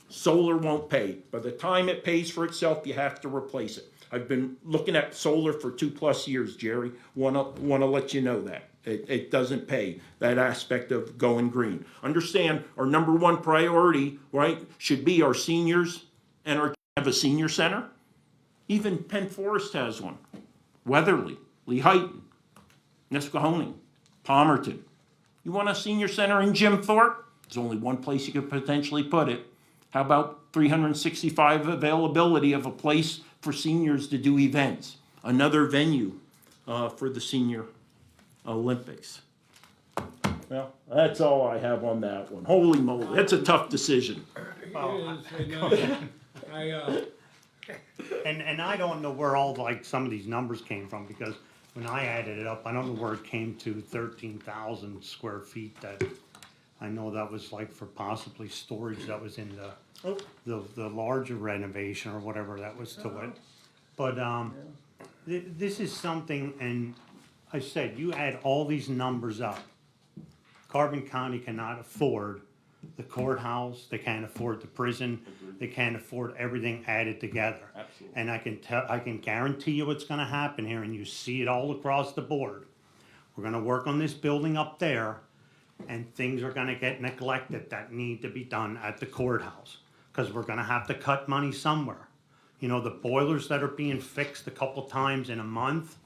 Solar won't pay. By the time it pays for itself, you have to replace it. I've been looking at solar for 2+ years, Jerry. Wanna let you know that. It doesn't pay, that aspect of going green. Understand, our number one priority, right, should be our seniors and our, have a senior center. Even Penn Forest has one. Weatherly, Lehighton, Nesquehoning, Palmerton. You want a senior center in Jim Thorpe? There's only one place you could potentially put it. How about 365 availability of a place for seniors to do events? Another venue for the Senior Olympics. Well, that's all I have on that one. Holy moly, that's a tough decision. And I don't know where all like some of these numbers came from, because when I added it up, I don't know where it came to 13,000 square feet. That I know that was like for possibly storage that was in the larger renovation or whatever that was to it. But this is something, and I said, you add all these numbers up. Carbon County cannot afford the courthouse, they can't afford the prison, they can't afford everything added together. Absolutely. And I can guarantee you what's gonna happen here, and you see it all across the board. We're gonna work on this building up there, and things are gonna get neglected that need to be done at the courthouse, because we're gonna have to cut money somewhere. You know, the boilers that are being fixed a couple times in a month,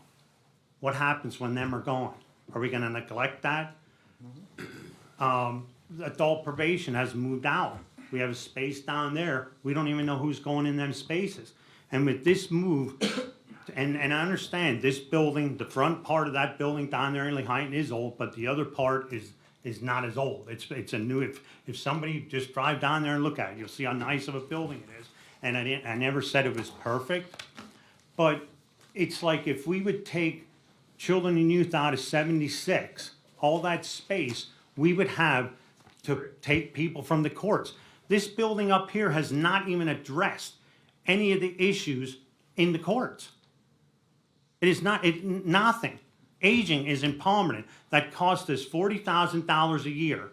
what happens when them are gone? Are we gonna neglect that? Adult probation has moved out. We have a space down there. We don't even know who's going in them spaces. And with this move, and I understand this building, the front part of that building down there in Lehighton is old, but the other part is not as old. It's a new, if somebody just drive down there and look at it, you'll see how nice of a building it is. And I never said it was perfect, but it's like if we would take children and youth out of 76, all that space, we would have to take people from the courts. This building up here has not even addressed any of the issues in the courts. It is not, nothing. Aging is in Palmerton. That cost us $40,000 a year.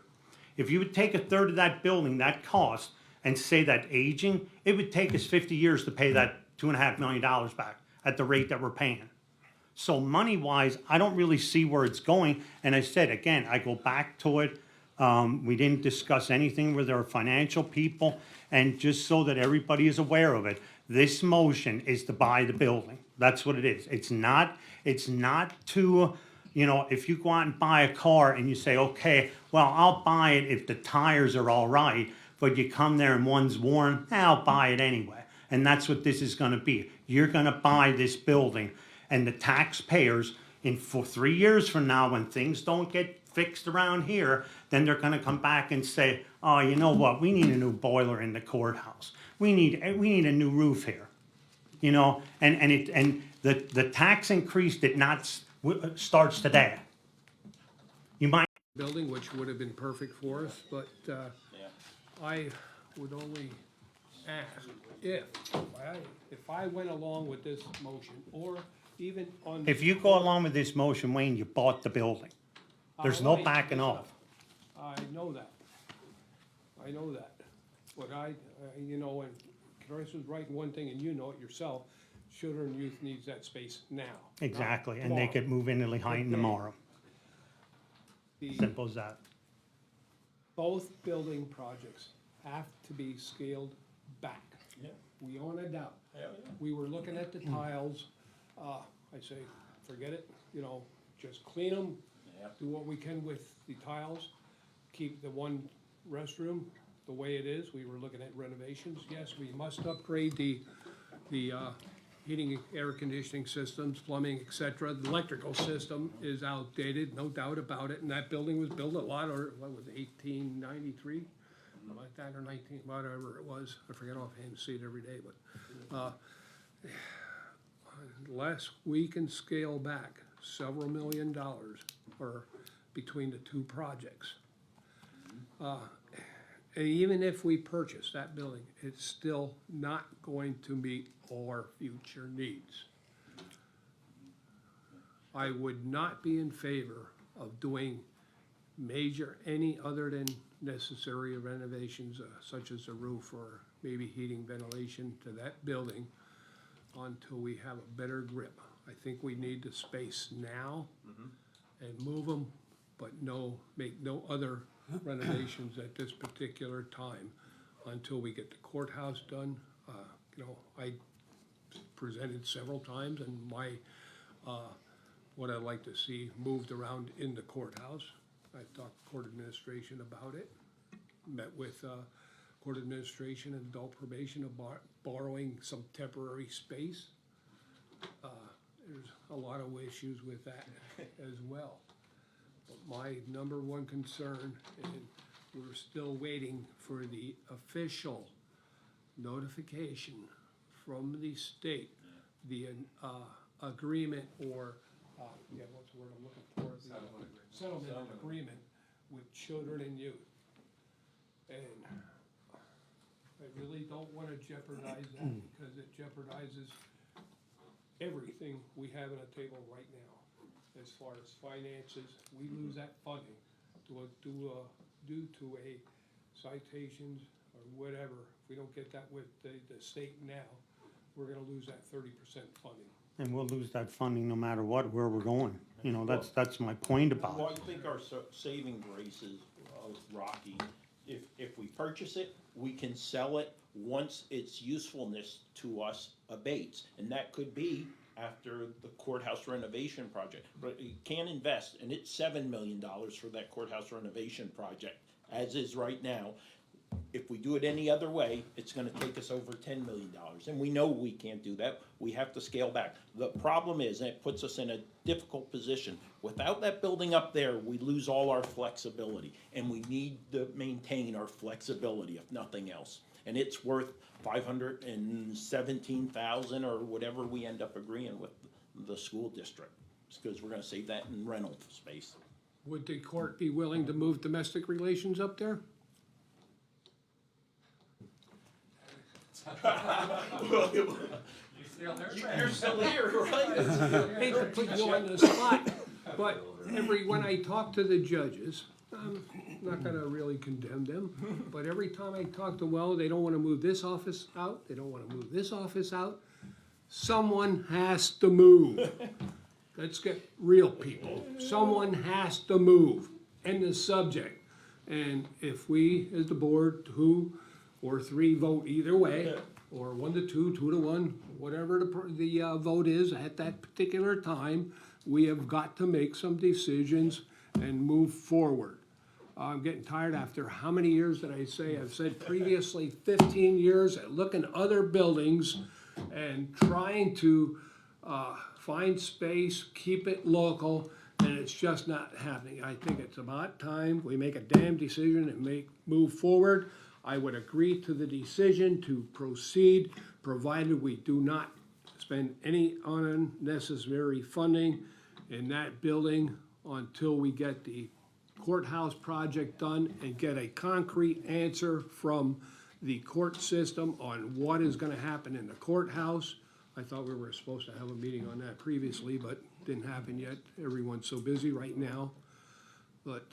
If you would take a third of that building, that cost, and say that aging, it would take us 50 years to pay that $2.5 million back at the rate that we're paying. So money-wise, I don't really see where it's going. And I said, again, I go back to it. We didn't discuss anything with our financial people. And just so that everybody is aware of it, this motion is to buy the building. That's what it is. It's not to, you know, if you go out and buy a car and you say, okay, well, I'll buy it if the tires are all right, but you come there and one's worn, I'll buy it anyway. And that's what this is gonna be. You're gonna buy this building, and the taxpayers, for 3 years from now, when things don't get fixed around here, then they're gonna come back and say, oh, you know what, we need a new boiler in the courthouse. We need a new roof here. You know, and the tax increase did not, starts today. You might. Building, which would have been perfect for us, but I would only ask if I went along with this motion, or even on. If you go along with this motion, Wayne, you bought the building. There's no backing off. I know that. But you know, and Joyce was right in one thing, and you know it yourself, children and youth needs that space now. not Exactly, and they tomorrow. could move into Lehigh Today. tomorrow. The- Simple as that. Both building projects have to be scaled back. Yeah. We on a doubt. Yeah. We were looking at the tiles, I say, forget it, you know, just clean them, Yep. do what we can with the tiles, keep the one restroom the way it is. We were looking at renovations, yes, we must upgrade the heating, air conditioning systems, plumbing, et cetera. The electrical system is outdated, no doubt about it, and that building was built a lot, or what was it, 1893? Something like that, or 19, whatever it was, I forget offhand, see it every day, but, unless we can scale back several $1 million or between the two projects. And even if we purchase that building, it's still not going to meet our future needs. I would not be in favor of doing any other than necessary renovations, such as a roof or maybe heating, ventilation to that building until we have a better grip. I think we need the space now and move them, but make no other renovations at this particular time until we get the courthouse done. You know, I presented several times and what I'd like to see moved around in the courthouse. I talked to court administration about it, met with court administration and adult probation about borrowing some temporary space. There's a lot of issues with that as well. But my number one concern, and we're still waiting for the official notification from the state, the agreement or, what's the word I'm looking for? The settlement agreement with children and youth. And I really don't wanna jeopardize that because it jeopardizes everything we have on the table right now. As far as finances, we lose that funding due to a citations or whatever. If we don't get that with the state now, we're gonna lose that 30% funding. And we'll lose that funding no matter what, where we're going. You know, that's my point about Well, I it. think our saving grace is, Rocky, if we purchase it, we can sell it once its usefulness to us abates. And that could be after the courthouse renovation project. But you can't invest, and it's $7 million for that courthouse renovation project, as is right now. If we do it any other way, it's gonna take us over $10 million, and we know we can't do that. We have to scale back. The problem is, and it puts us in a difficult position, without that building up there, we lose all our flexibility, and we need to maintain our flexibility, if nothing else. And it's worth $517,000 or whatever we end up agreeing with the school district, because we're gonna save that in rental space. Would the court be willing to move domestic relations up there? You're still here, right? Hate to put you on the spot, but when I talk to the judges, I'm not gonna really condemn them, but every time I talk to, well, they don't wanna move this office out, they don't wanna move this office out, someone has to move. Let's get real, people. Someone has to move. End the subject. And if we, as the board, 2 or 3 vote either way, or 1 to 2, 2 to 1, whatever the vote is at that particular time, we have got to make some decisions and move forward. I'm getting tired after how many years did I say? I've said previously 15 years at looking at other buildings and trying to find space, keep it local, and it's just not happening. I think it's about time we make a damn decision and move forward. I would agree to the decision to proceed, provided we do not spend any unnecessary funding in that building until we get the courthouse project done and get a concrete answer from the court system on what is gonna happen in the courthouse. I thought we were supposed to have a meeting on that previously, but didn't happen yet. Everyone's so busy right now. But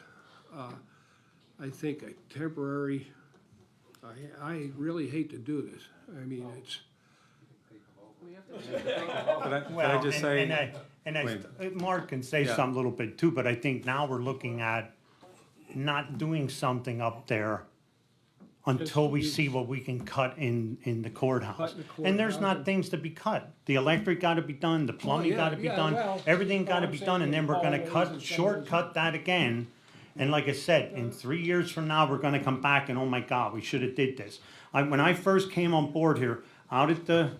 I think a temporary I really hate to do this. I mean, it's, We have to. Could I Well, just and say, Mark can say Yeah. something a little bit too, but I think now we're looking at not doing something up there until we see what we can cut in the courthouse. Cut in the And there's courthouse not things to be cut. The electric gotta be done, the plumbing yeah, gotta be yeah, done, well, everything all gotta I'm be saying done, and is then we're gonna hallways cut, and some shortcut that again. And like I said, in 3 years from now, we're gonna come back and, oh my God, we should have did this. When I first came on board here, out at the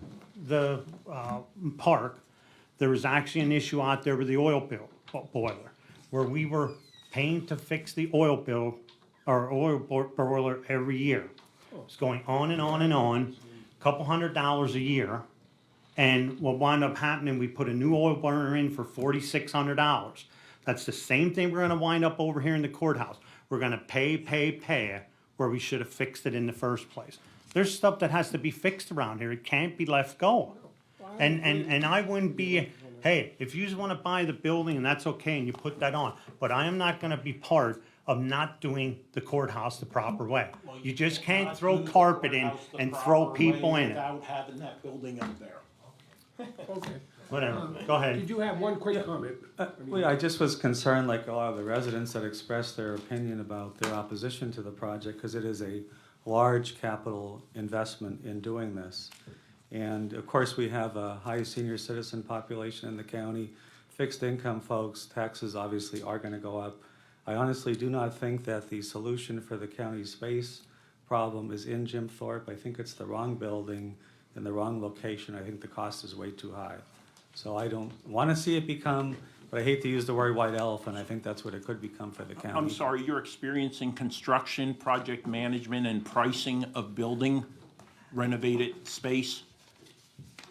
park, there was actually an issue out there with the oil boiler, where we were paying to fix the oil boiler every year. It's going on and on and on, couple $100 a year. And what wound up happening, we put a new oil burner in for $4,600. That's the same thing we're gonna wind up over here in the courthouse. We're gonna pay where we should have fixed it in the first place. There's stuff that has to be fixed around here. It can't be left going. And I wouldn't be, hey, if you just wanna buy the building and that's okay and you put that on, but I am not gonna be part of not doing the courthouse the proper way. You just can't throw carpet in and throw people in it. Without having that building up there. okay. Whatever, go ahead. Did you have one quick comment? well, I just was concerned, like a lot of the residents that expressed their opinion about their opposition to the project, because it is a large capital investment in doing this. And of course, we have a high senior citizen population in the county, fixed income folks, taxes obviously are gonna go up. I honestly do not think that the solution for the county space problem is in Jim Thorpe. I think it's the wrong building in the wrong location. I think the cost is way too high. So I don't wanna see it become, but I hate to use the word white elephant. I think that's what it could become for the county. I'm sorry, you're experiencing construction, project management, and pricing of building renovated space?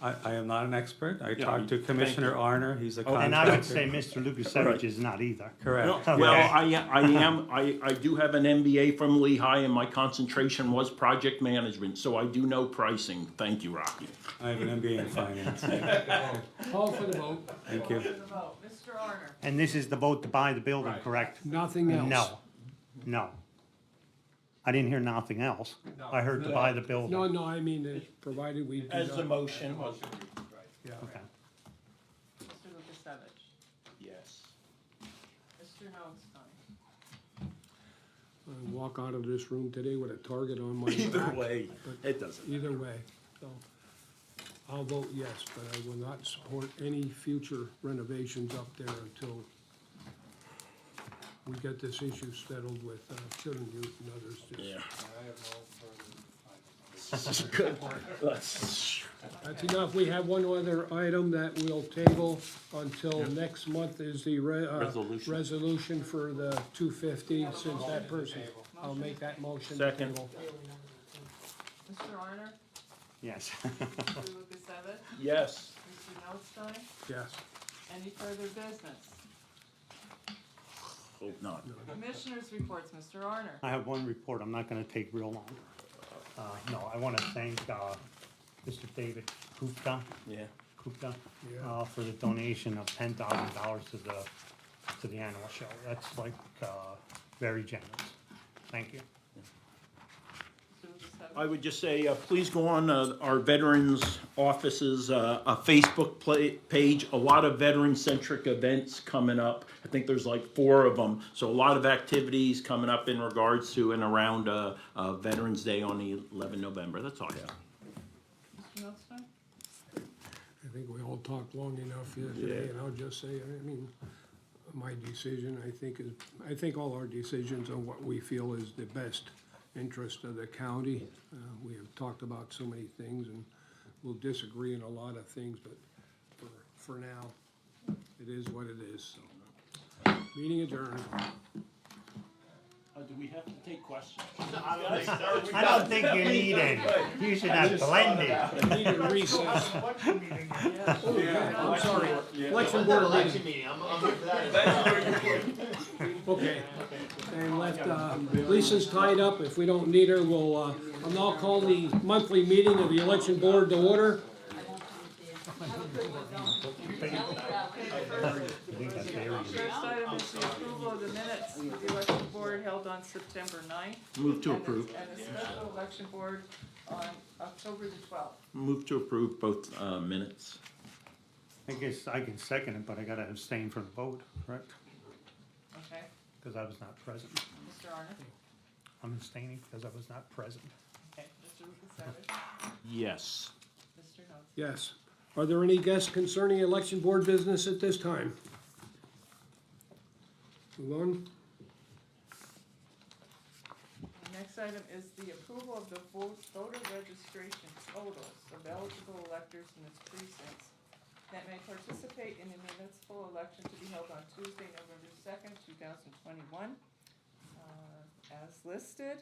I am not an expert. I Yeah, talked to thank Commissioner you. Arner. He's a And contractor. I would say Mr. Lukasevich is not either. Correct. Well, I do have an MBA from Lehigh, and my concentration was project management, so I do know pricing. Thank you, Rocky. I have an MBA in finance. Call for the vote. Thank you. Mr. Arner. And this is the vote to buy the building, Right. correct? Nothing else? No. I didn't hear nothing else. I heard to buy the building. No, I mean, provided we do As the not. motion was. Yeah. Okay. Mr. Lukasevich. Yes. Mr. Notstein. I walk out of this room today with a target on my Either back. way, but it doesn't. Either way, so I'll vote yes, but I will not support any future renovations up there until we get this issue settled with Children, Youth and others. Just- Yeah. I have no further Good. Let's- That's enough. We have one other item that we'll table until next month is the Resolution. resolution for the 250, since that person, I'll make that motion. to Second. table. Mr. Arner. Yes. Mr. Lukasevich. Yes. Mr. Notstein. Yes. Any further business? Hope not. Commissioners' reports, Mr. Arner. I have one report. I'm not gonna take real long. No, I wanna thank, Mr. David Kupta. Yeah. Kupta, Yeah. for the donation of $10,000 to the animal show. That's like, very generous. Thank you. Mr. Lukasevich. I would just say, please go on our Veterans Office's Facebook page. A lot of veteran-centric events coming up. I think there's like 4 of them. So a lot of activities coming up in regards to and around Veterans Day on the 11th November. That's all I have. Mr. Notstein. I think we all talked long enough here today, and I'll just say, I mean, my decision, I think all our decisions on what we feel is the best interest of the county. We have talked about so many things, and we'll disagree in a lot of things, but for now, it is what it is, so. Meeting adjourned. Do we have to take questions? I don't think you need any. You should have blended. Need a recess. Oh, yeah, I'm sorry. Election board meeting. Okay. And Lisa's tied up. If we don't need her, I'll now call the monthly meeting of the election board to order. First item is the approval of the minutes of the election board board held on September 9th. Move to and a- approve. And a special election board on October the 12th. Move to approve both minutes. I guess I can second it, but I gotta abstain from the vote, correct? Okay, Because I was not present. Mr. Arner? I'm abstaining because I was not present. Okay, Mr. Lukasevich? Yes. Mr. Notes? Yes. Are there any guests concerning election board business at this time? Move on. The next item is the approval of the voter registration totals of eligible electors in its precincts that may participate in the municipal election to be held on Tuesday, November 2nd, 2021, as listed.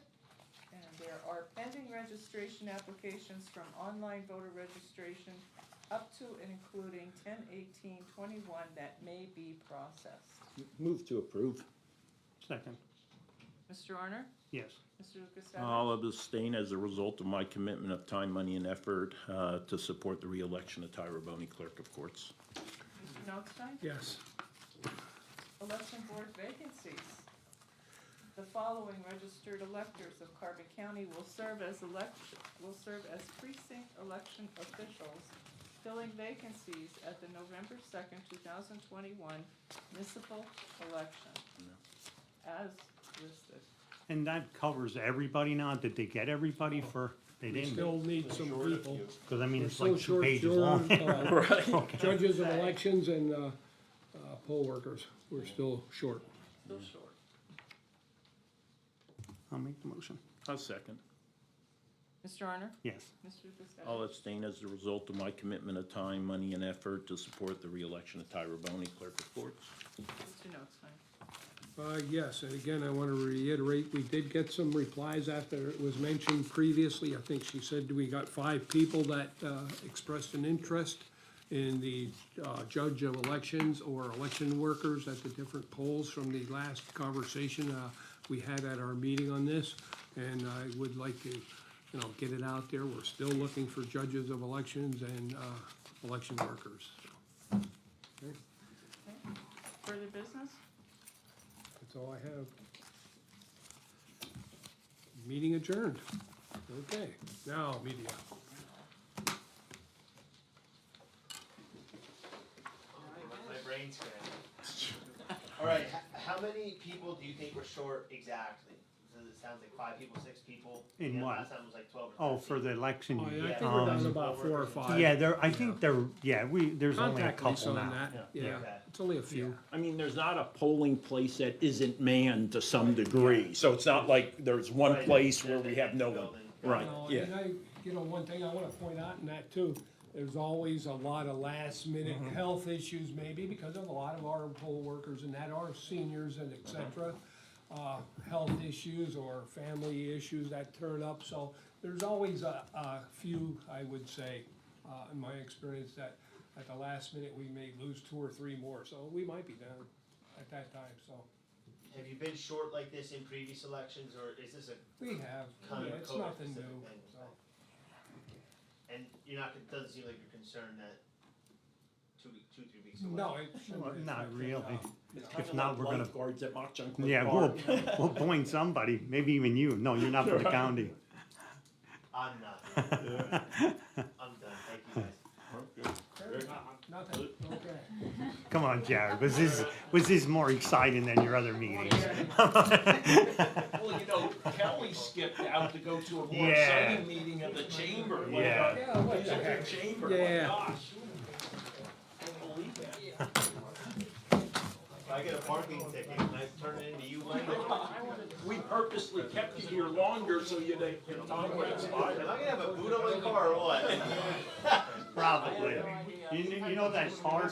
And there are pending registration applications from online voter registration up to and including 10/18/21 that may be processed. Move to approve. Second, Mr. Arner? yes. Mr. Lukasevich? I'll abstain as a result of my commitment of time, money, and effort to support the reelection of Tyra Boney, Clerk of Courts. Mr. Notstein? Yes. Election board vacancies. The following registered electors of Carbon County will serve as precinct election officials, filling vacancies at the November 2nd, 2021 municipal election, as listed. And that covers everybody now? Did they get everybody for, they We didn't? still need some people. Because I mean, We're it's so like 2 short, pages long. Right. Judges of elections and poll workers, we're still short. Still short. I'll make the motion. I'll second. Mr. Arner? Yes. Mr. Lukasevich? I'll abstain as a result of my commitment of time, money, and effort to support the reelection of Tyra Boney, Clerk of Courts. Mr. Notstein? Yes, and again, I want to reiterate, we did get some replies after it was mentioned previously. I think she said we got 5 people that expressed an interest in the judge of elections or election workers at the different polls from the last conversation we had at our meeting on this. And I would like to, get it out there. We're still looking for judges of elections and election workers. Okay, Okay. Further business? that's all I have. Meeting adjourned. Okay, now, media. My brain's scrambled. All right, how many people do you think we're short exactly? It sounds like 5 people, 6 people. In Yeah, what? Last time it was like 12 or 13. Oh, for the election. Oh, yeah, I Yeah. think we're down to about 4 or 5. Yeah, I think there's only a Contact Lisa couple on now. that, Yeah. yeah, Okay. it's only a few. I mean, there's not a polling place that isn't manned to some degree, so it's not like there's one Right, place where there's we an have no empty one. building. Right, No, yeah. And one thing I wanna point out in that too, there's always a lot of last minute health issues maybe because of a lot of our poll workers and that are seniors and et cetera. Health issues or family issues that turn up, so there's always a few, I would say, in my experience, that at the last minute, we may lose 2 or 3 more, so we might be down at that time, so. Have you been short like this in previous elections, or is this a We have, kind yeah, of it's COVID nothing specific new, thing? so. And you're not, it doesn't seem like you're concerned that 2, 3 weeks away. No, it shouldn't. Not really. It's If kinda not, like we're gonna. lifeguards at Mock Junk Lake Yeah, Park. we'll point somebody, maybe even you. No, you're not for the county. I'm not. I'm done, thank you guys. Nothing, okay. Come on, Jared, was this more exciting than your other meetings? Well, Kelly skipped out to go to a more Yeah. exciting meeting of the chamber. Like, Yeah. Yeah, what the the heck? chamber, Yeah. my gosh. Can't believe that. If I get a parking ticket, can I turn it into you later? We purposely kept you here longer so you didn't get time to expire. Am I gonna have a boot on my car or what? Probably. You know that car